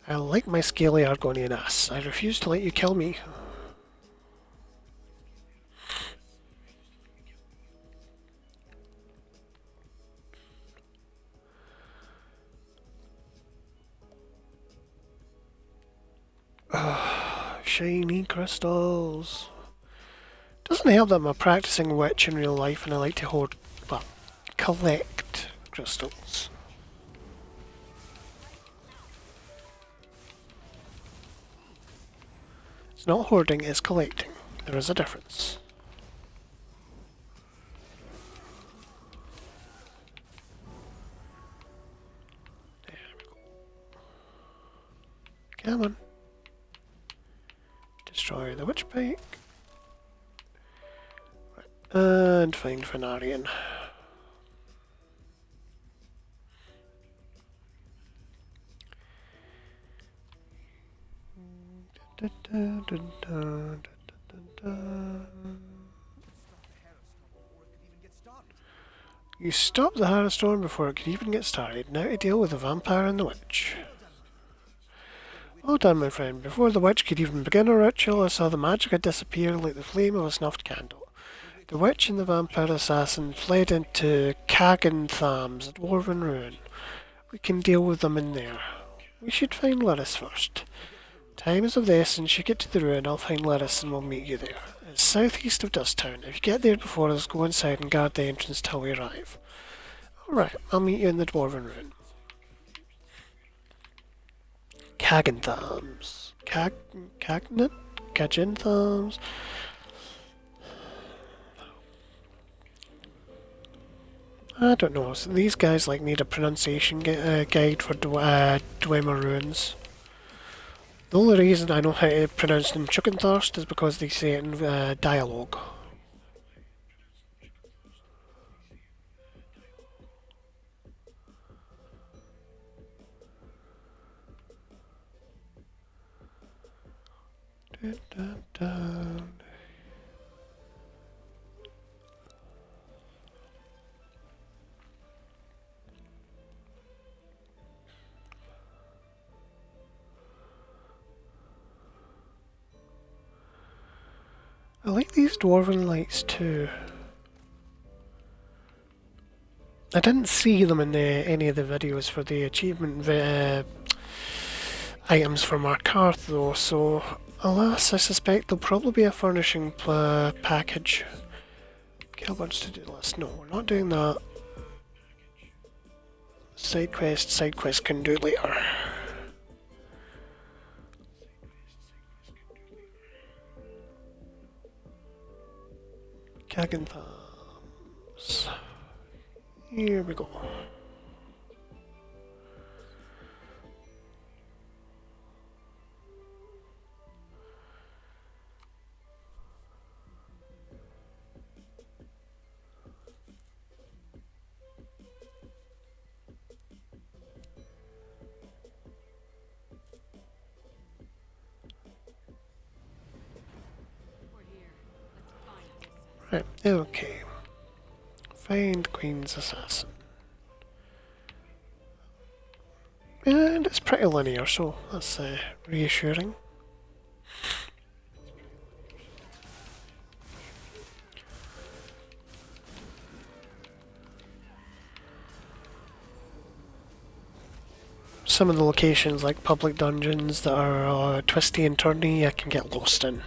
I like my scaly Argonian ass. I refuse to let you kill me. Shiny crystals. Doesn't help that I'm a practicing witch in real life and I like to collect crystals. It's not hoarding, it's collecting. There is a difference. There we go. Come on. Destroy the witch pike. Right. And find Fenarian. You stopped the Harrowstorm before it could even get started. Now to deal with the vampire and the witch. Well done, my friend. Before the witch could even begin her ritual, I saw the magic disappear like the flame of a snuffed candle. The witch and the vampire assassin fled into Kagantham's dwarven ruin. We can deal with them in there. We should find Lyris first. Time is of the essence. You get to the ruin, I'll find Lyris and we'll meet you there. It's southeast of Dusttown. If you get there before us, go inside and guard the entrance till we arrive. Alright, I'll meet you in the dwarven ruin. Kaganthams. Kaganthams. I don't know. So these guys need a pronunciation guide for Dwemer runes. The only reason I know how to pronounce them Chuckenthorst is because they say it in dialogue. Dun, dun, dun. I like these dwarven lights too. I didn't see them in any of the videos for the achievement items for Markarth though, so alas, I suspect there'll probably be a furnishing package. Gilbert's to-do list. No, we're not doing that. Side quest can do later. Kaganthams. Here we go. Right, okay. Find Queen's Assassin. And it's pretty linear, so that's reassuring. Some of the locations, like public dungeons that are twisty and turny, I can get lost in.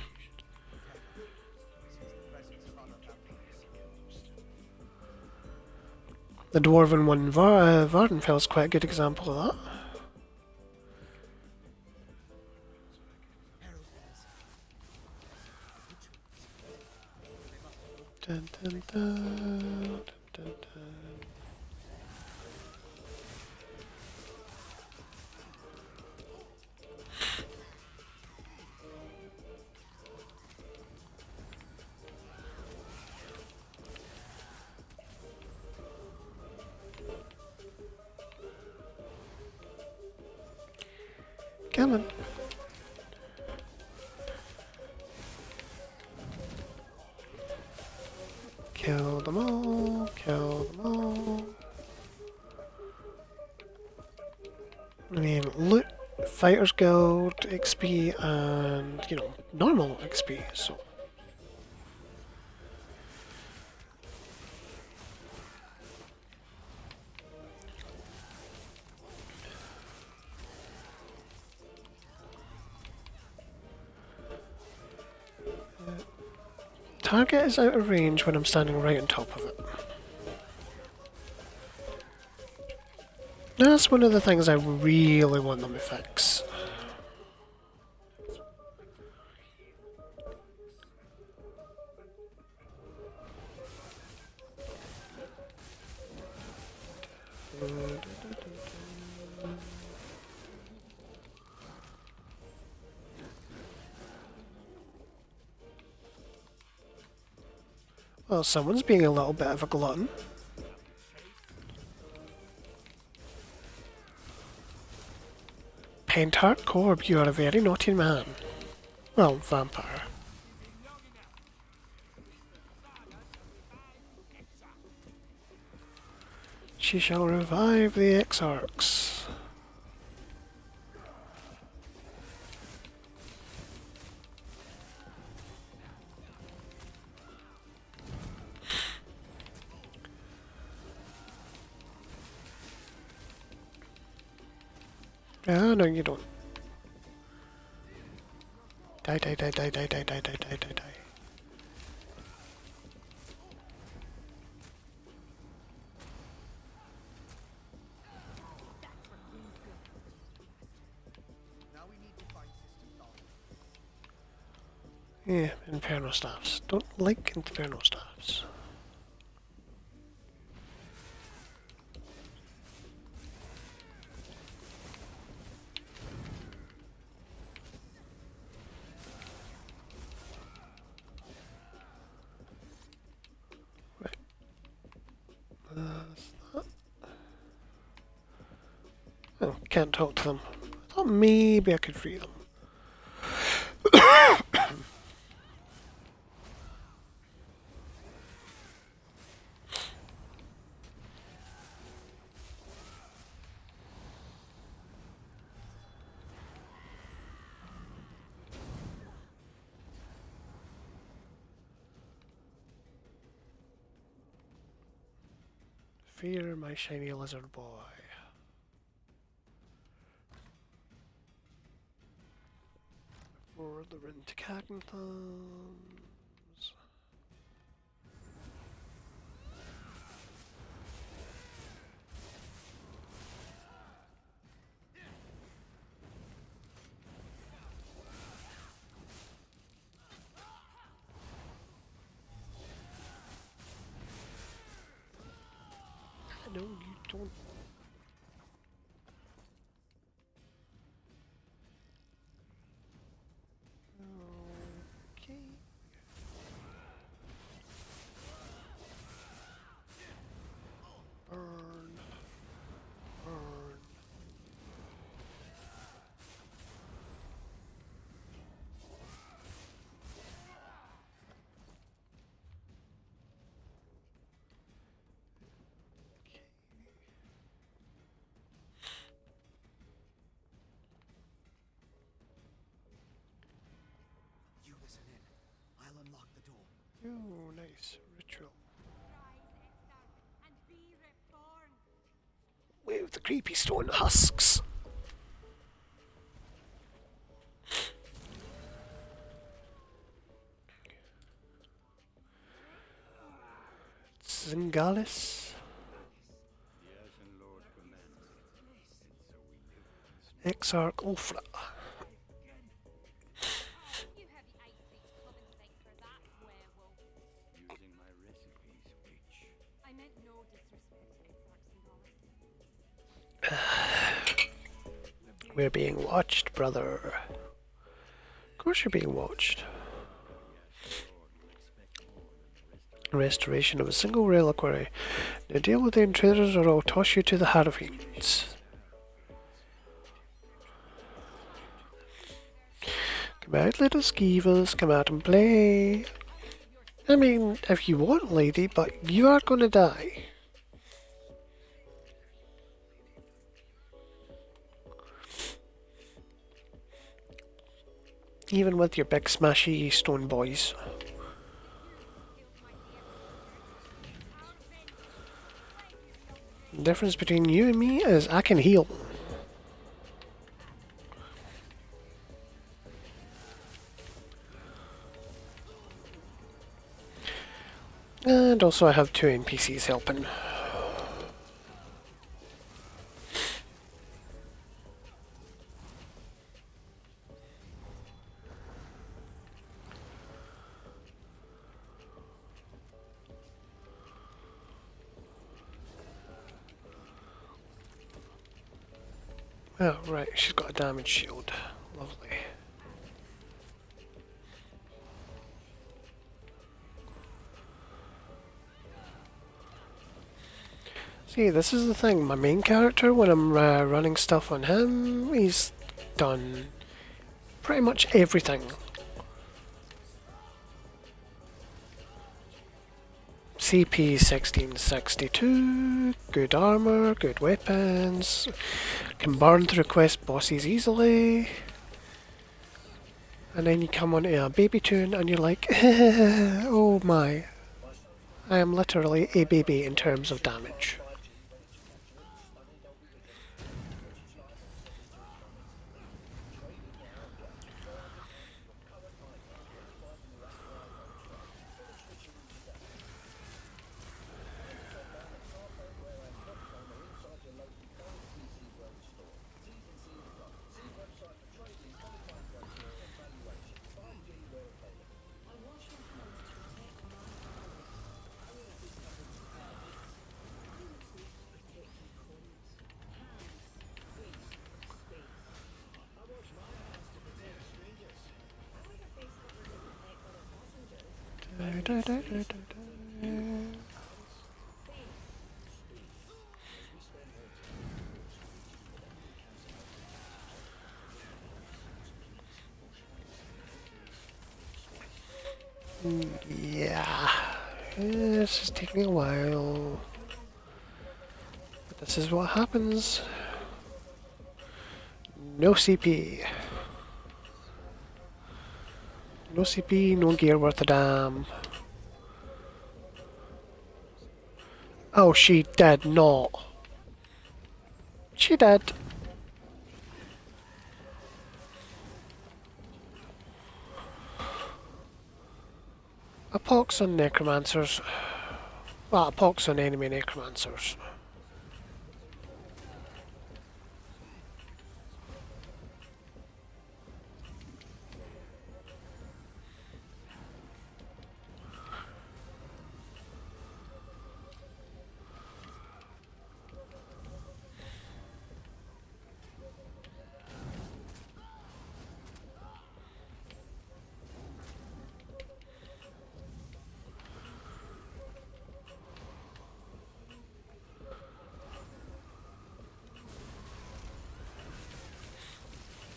The Dwarven one, Vardenfell, is quite a good example of that. Dun, dun, dun, dun, dun. Come on. Kill them all, kill them all. I mean, loot, Fighters Guild XP, and, you know, normal XP, so. Target is out of range when I'm standing right on top of it. That's one of the things I really want them to fix. Well, someone's being a little bit of a glutton. Paintheart Corb, you are a very naughty man. Well, vampire. She shall revive the Exarchs. Ah, no, you don't. Die, die, die, die, die, die, die, die, die, die, die. Yeah, Inferno Staffs. Don't like Inferno Staffs. Right. Oh, can't talk to them. I thought maybe I could free them. Fear my shiny lizard boy. For the Rent Cagnthons. No, you don't. Okay. Burn. Burn. Oh, nice. Ritual. With the creepy stone husks. Zingalis. Exarch Ulfra. We're being watched, brother. Of course you're being watched. Restoration of a single reliquary. Now deal with the intruders or I'll toss you to the Harfiends. Come out, little skeevers, come out and play. I mean, if you want, lady, but you are gonna die. Even with your big smashy stone boys. The difference between you and me is I can heal. And also I have 2 NPCs helping. Oh, right, she's got a damage shield. Lovely. See, this is the thing. My main character, when I'm running stuff on him, he's done pretty much everything. CP 1662, good armor, good weapons, can burn through quest bosses easily. And then you come onto a baby tune and you're like, oh my. I am literally a baby in terms of damage. Yeah, this is taking a while. But this is what happens. No CP. No CP, no gear worth a damn. Oh, she did not. She did. A pox on necromancers. Well, a pox on enemy necromancers.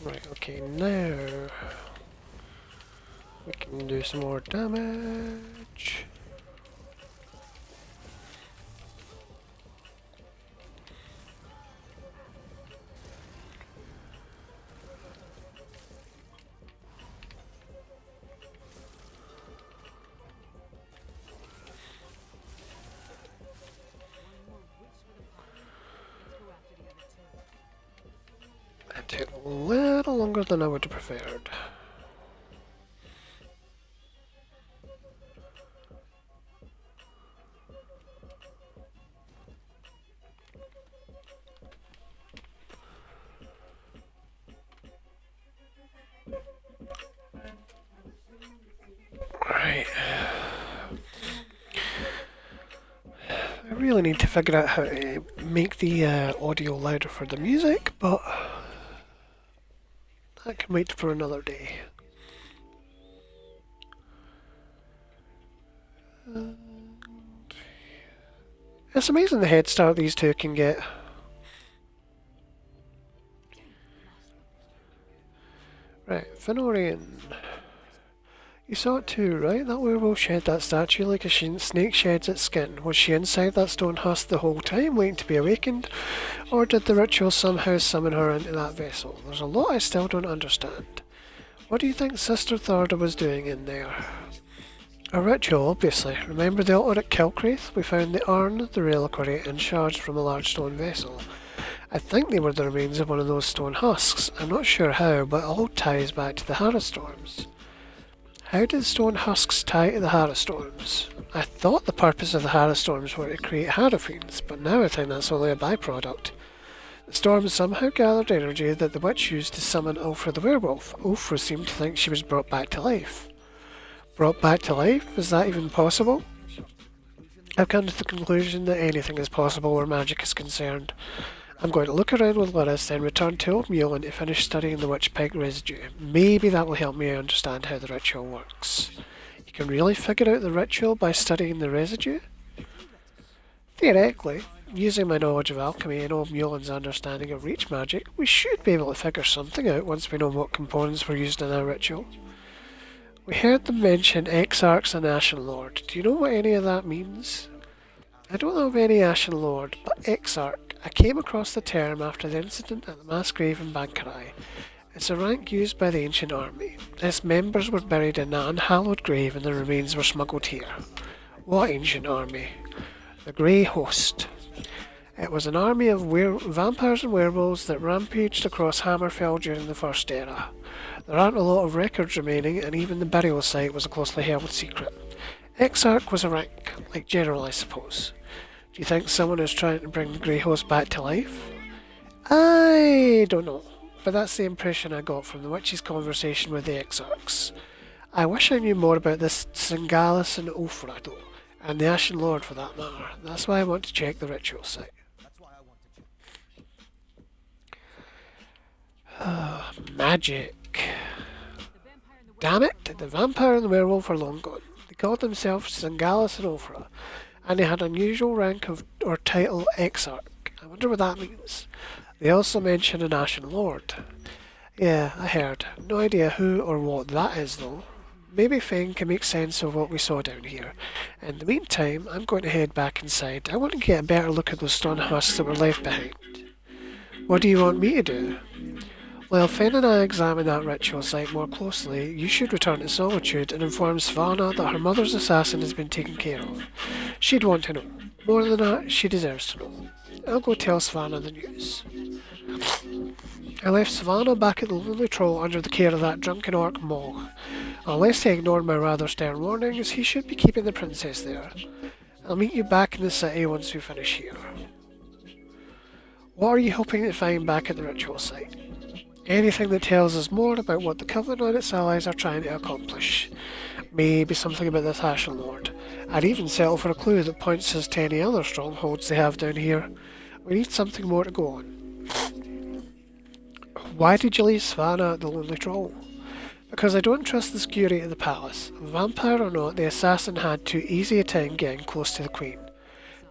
Right, okay, now we can do some more damage. Took a little longer than I would have preferred. Right. I really need to figure out how to make the audio louder for the music, but that can wait for another day. It's amazing the head start these two can get. Right, Fenorian. You saw it too, right? That werewolf shed that statue like a snake sheds its skin. Was she inside that stone husk the whole time, waiting to be awakened? Or did the ritual somehow summon her into that vessel? There's a lot I still don't understand. What do you think Sister Thorda was doing in there? A ritual, obviously. Remember the altar at Kilcraith? We found the urn, the reliquary, and shards from a large stone vessel. I think they were the remains of one of those stone husks. I'm not sure how, but it all ties back to the Harrowstorms. How did stone husks tie to the Harrowstorms? I thought the purpose of the Harrowstorms were to create Harrowfiends, but now I think that's only a byproduct. The storms somehow gathered energy that the witch used to summon Ulfra the werewolf. Ulfra seemed to think she was brought back to life. Brought back to life? Is that even possible? I've come to the conclusion that anything is possible where magic is concerned. I'm going to look around with Lyrith, then return to Old Mulan to finish studying the witch pig residue. Maybe that will help me understand how the ritual works. You can really figure out the ritual by studying the residue? Theoretically, using my knowledge of alchemy and Old Mulan's understanding of reach magic, we should be able to figure something out once we know what components were used in our ritual. We heard them mention Exarchs and Ashen Lord. Do you know what any of that means? I don't know of any Ashen Lord, but Exarch. I came across the term after the incident at the mass grave in Bankarai. It's a rank used by the ancient army. Its members were buried in an unhallowed grave and their remains were smuggled here. What ancient army? The Grey Host. It was an army of vampires and werewolves that rampaged across Hammerfell during the First Era. There aren't a lot of records remaining, and even the burial site was a closely held secret. Exarch was a rank, like General, I suppose. Do you think someone is trying to bring the Grey Host back to life? I don't know, but that's the impression I got from the witch's conversation with the Exarchs. I wish I knew more about this Singalis and Ulfra, though, and the Ashen Lord for that matter. That's why I want to check the ritual site. Magic. Damn it, the vampire and the werewolf are long gone. They called themselves Singalis and Ulfra, and they had unusual rank or title Exarch. I wonder what that means. They also mention an Ashen Lord. Yeah, I heard. No idea who or what that is though. Maybe Feng can make sense of what we saw down here. In the meantime, I'm going to head back inside. I want to get a better look at those stone husks that were left behind. What do you want me to do? Well, Fen and I examine that ritual site more closely. You should return to Solitude and inform Svanna that her mother's assassin has been taken care of. She'd want to know. More than that, she deserves to know. I'll go tell Svanna the news. I left Svanna back at the Lonely Troll under the care of that drunken orc Mog. Unless he ignored my rather stern warnings, he should be keeping the princess there. I'll meet you back in the city once we finish here. What are you hoping to find back at the ritual site? Anything that tells us more about what the Covenant and its allies are trying to accomplish. Maybe something about this Ashen Lord. I'd even settle for a clue that points us to any other strongholds they have down here. We need something more to go on. Why did you leave Svanna at the Lonely Troll? Because I don't trust the security of the palace. Vampire or not, the assassin had too easy a time getting close to the Queen.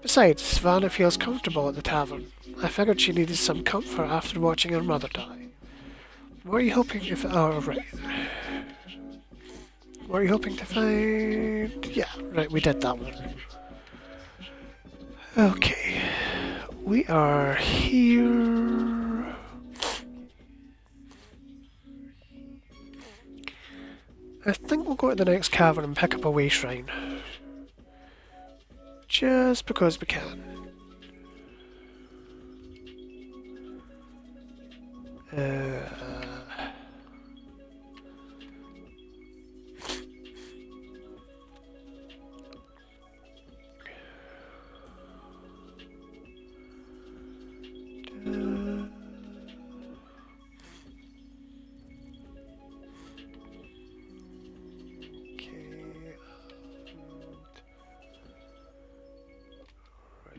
Besides, Svanna feels comfortable at the tavern. I figured she needed some comfort after watching her mother die. What are you hoping to right. What are you hoping to find? Yeah, right, we did that one. Okay. We are here. I think we'll go to the next cavern and pick up a way shrine. Just because we can.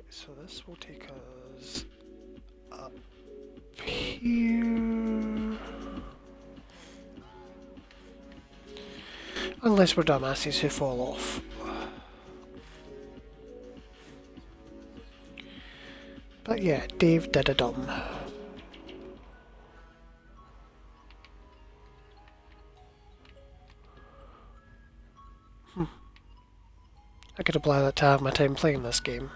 So this will take us up here. Unless we're dumbasses who fall off. But yeah, Dave did a dumb. I could apply that to have my time playing this game.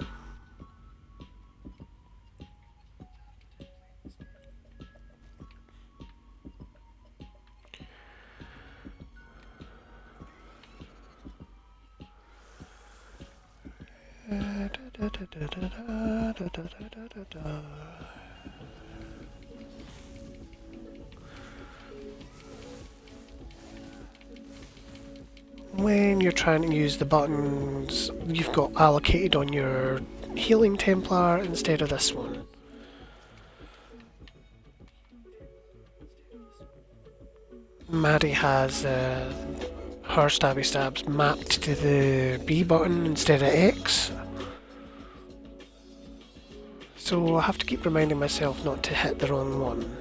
When you're trying to use the buttons you've got allocated on your healing Templar instead of this one. Maddie has her stabby stabs mapped to the B button instead of X. So I have to keep reminding myself not to hit the wrong one.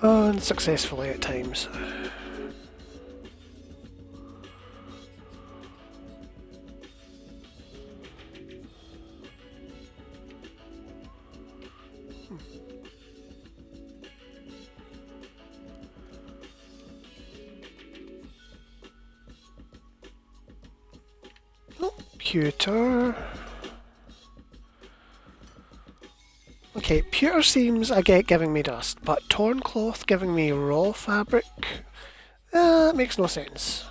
Unsuccessfully at times. Pewter. Okay, pewter seems I get giving me dust, but torn cloth giving me raw fabric? That makes no sense.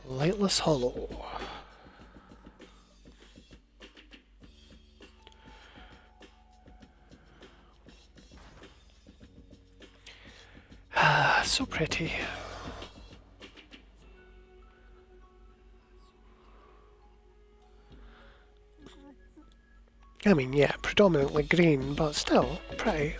Lightless Hollow. Ah, so pretty. I mean, yeah, predominantly green, but still pretty.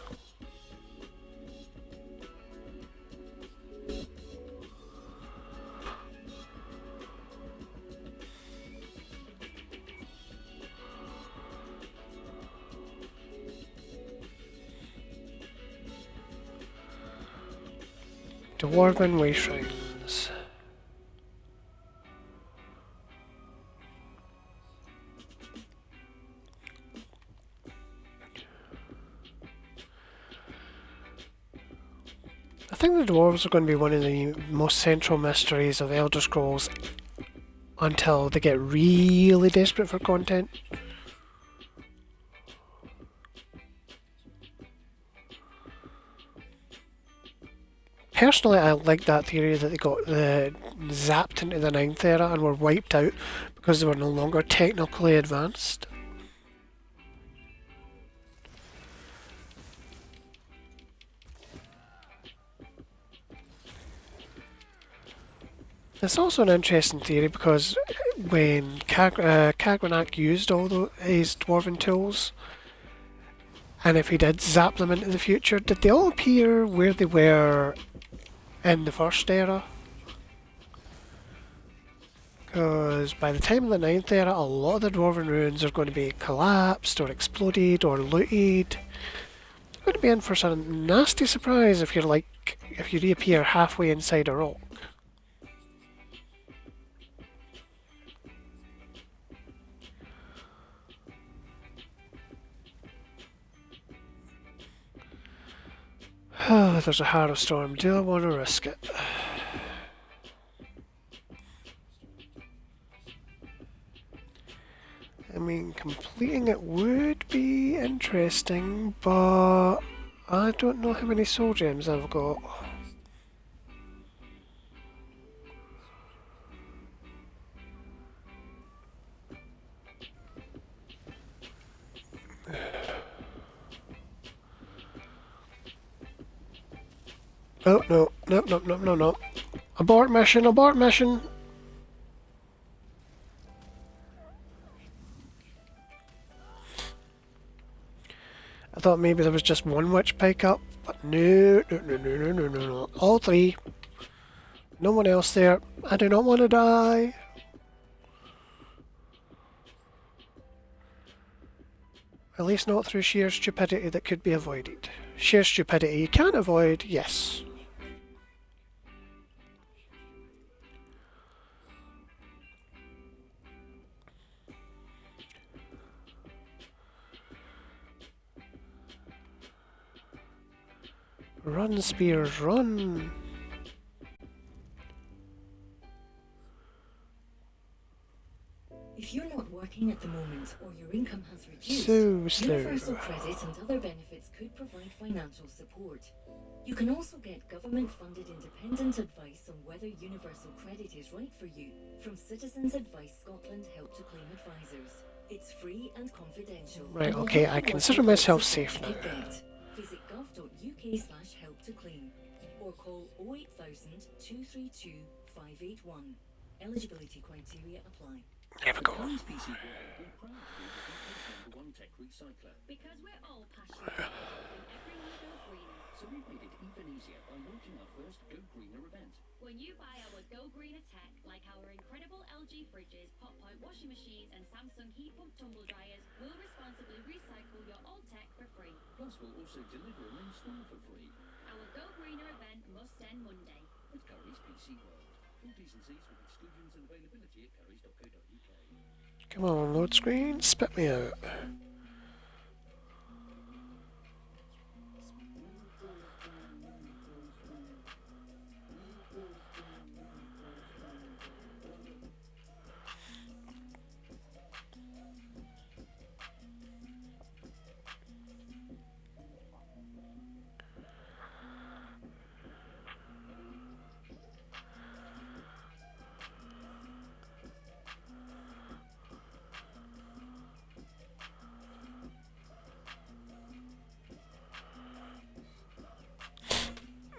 Dwarven Way Shrines. I think the dwarves are going to be one of the most central mysteries of Elder Scrolls until they get really desperate for content. Personally, I like that theory that they got zapped into the 9th era and were wiped out because they were no longer technically advanced. It's also an interesting theory because when Kagrenac used all his dwarven tools, and if he did zap them into the future, did they all appear where they were in the first era? Because by the time of the 9th era, a lot of the dwarven ruins are going to be collapsed or exploded or looted. You're going to be in for some nasty surprise if you reappear halfway inside a rock. There's a Harrow Storm. Do I want to risk it? I mean, completing it would be interesting, but I don't know how many soul gems I've got. Oh, no, no, no, no, no, no. Abort mission, abort mission! I thought maybe there was just one witch pike up, but no, no, no, no, no, no, no, no. All three. No one else there. I do not want to die. At least not through sheer stupidity that could be avoided. Sheer stupidity you can't avoid, yes. Run, spears, run! If you're not working at the moment or your income has reduced, So slow. Universal Credit and other benefits could provide financial support. You can also get government-funded independent advice on whether Universal Credit is right for you from Citizens Advice Scotland Help to Claim advisors. It's free and confidential. Right, and will okay, help I you consider work out myself what safe support now. you get. Visit gov.uk/help to claim or call 08000 232 581. Eligibility criteria apply. There we go. Currys PC World, we're proud to be the UK's #1 tech recycler. Because we're all passionate about helping everyone go greener. So we've made it even easier by launching our first Go Greener event. When you buy our Go Greener tech, like our incredible LG fridges, Pop Point washing machines, and Samsung heat pump tumble dryers, we'll responsibly recycle your old tech for free. Plus, we'll also deliver and install for free. Our Go Greener event must end Monday. At Currys PC World. Full T's and C's with exclusions and availability at currys.co.uk. Come on, load screen, spit me out.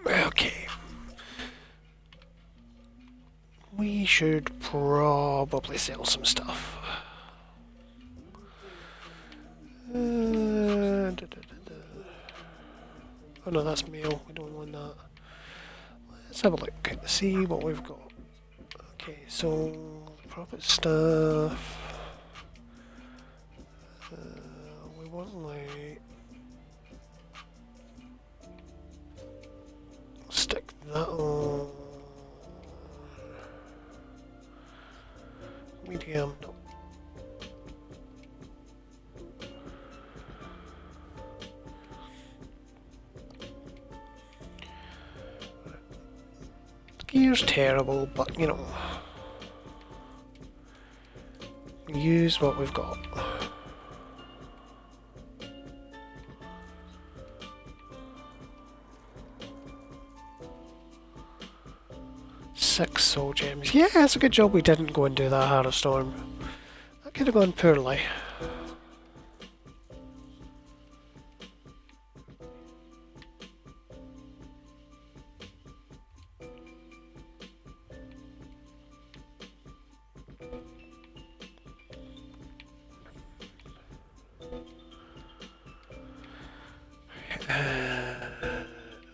Okay. We should probably sell some stuff. Oh no, that's mail. We don't want that. Let's have a look. See what we've got. Okay, so profit stuff. We want like stick that on medium. No. Gear's terrible, but you know, use what we've got. Six soul gems. Yeah, it's a good job we didn't go and do that Heart of Storm. That could have gone poorly.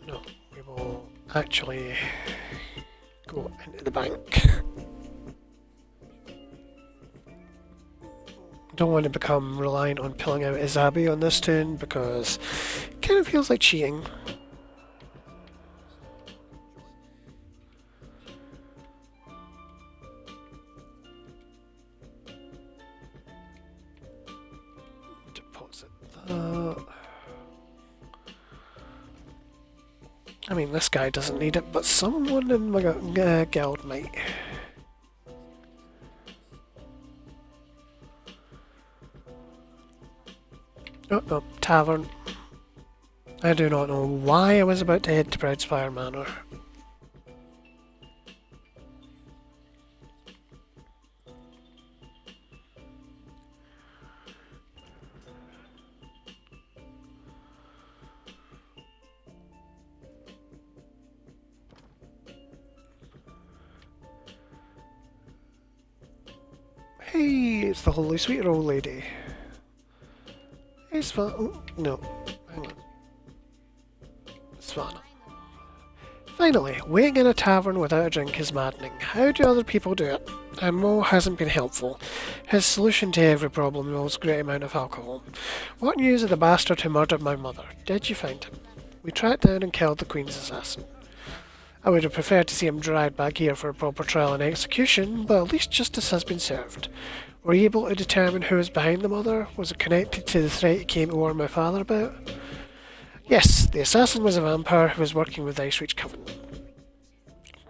No, we will actually go into the bank. Don't want to become reliant on pulling out Izabi on this turn because it kind of feels like cheating. Deposit that. I mean, this guy doesn't need it, but someone in my guild might. Oh, no, tavern. I do not know why I was about to head to Proudspire Manor. Hey, it's the Holy Sweet Old Lady. Hey, Svan. Oh, no. Hang on. Svana. Finally, waiting in a tavern without a drink is maddening. How do other people do it? And Mo hasn't been helpful. His solution to every problem involves a great amount of alcohol. What news of the bastard who murdered my mother? Did you find him? We tracked down and killed the Queen's assassin. I would have preferred to see him dragged back here for a proper trial and execution, but at least justice has been served. Were you able to determine who was behind the murder? Was it connected to the threat you came to warn my father about? Yes, the assassin was a vampire who was working with the Ice Reach Coven.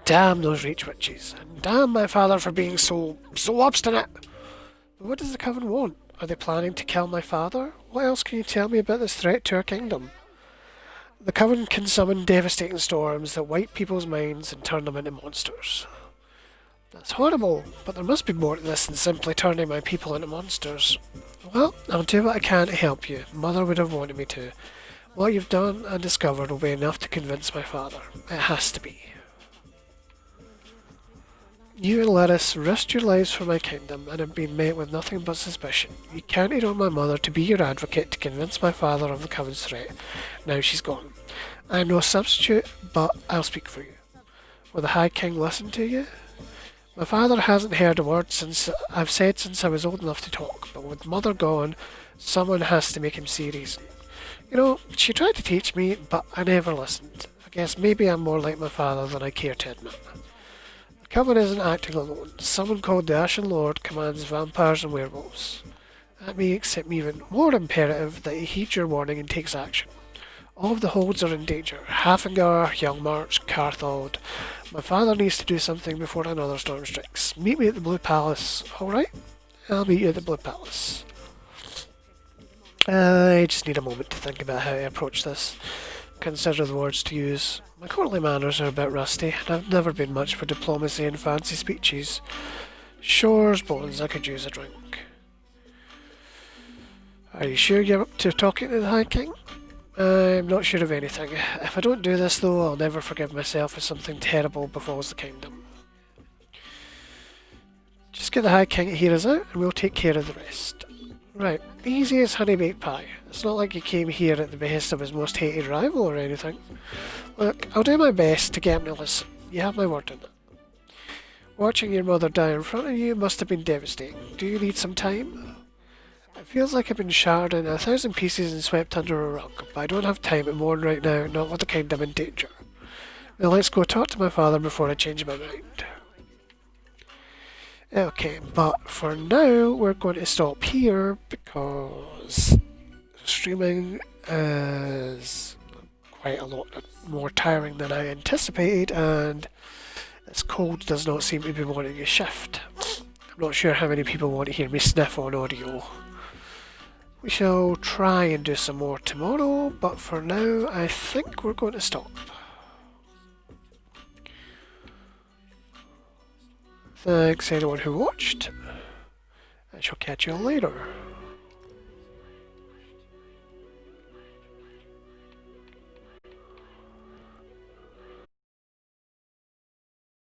Damn those Reach Witches, and damn my father for being so obstinate! But what does the Coven want? Are they planning to kill my father? What else can you tell me about this threat to our kingdom? The Coven can summon devastating storms that wipe people's minds and turn them into monsters. That's horrible, but there must be more to this than simply turning my people into monsters. Well, I'll do what I can to help you. Mother would have wanted me to. What you've done and discovered will be enough to convince my father. It has to be. You and Laris risked your lives for my kingdom and have been met with nothing but suspicion. You counted on my mother to be your advocate to convince my father of the Coven's threat. Now she's gone. I'm no substitute, but I'll speak for you. Will the High King listen to you? My father hasn't heard a word since I was old enough to talk, but with Mother gone, someone has to make him see reason. You know, she tried to teach me, but I never listened. I guess maybe I'm more like my father than I care to admit. The Coven isn't acting alone. Someone called the Ashen Lord commands vampires and werewolves. That makes it even more imperative that he heeds your warning and takes action. All of the holds are in danger. Hafingar, Youngmarch, Carthod. My father needs to do something before another storm strikes. Meet me at the Blue Palace, alright? I'll meet you at the Blue Palace. I just need a moment to think about how to approach this. Consider the words to use. My courtly manners are a bit rusty, and I've never been much for diplomacy and fancy speeches. Shore's bones, I could use a drink. Are you sure you're up to talking to the High King? I'm not sure of anything. If I don't do this though, I'll never forgive myself if something terrible befalls the kingdom. Just get the High King to hear us out, and we'll take care of the rest. Right, easy as honey baked pie. It's not like he came here at the behest of his most hated rival or anything. Look, I'll do my best to get him to listen. You have my word on it. Watching your mother die in front of you must have been devastating. Do you need some time? It feels like I've been shattered in 1,000 pieces and swept under a rug, but I don't have time to mourn right now, not with the kingdom in danger. Now let's go talk to my father before I change my mind. Okay, but for now we're going to stop here because streaming is quite a lot more tiring than I anticipated, and this cold does not seem to be wanting to shift. I'm not sure how many people want to hear me sniff on audio. We shall try and do some more tomorrow, but for now I think we're going to stop. Thanks anyone who watched. I shall catch you all later.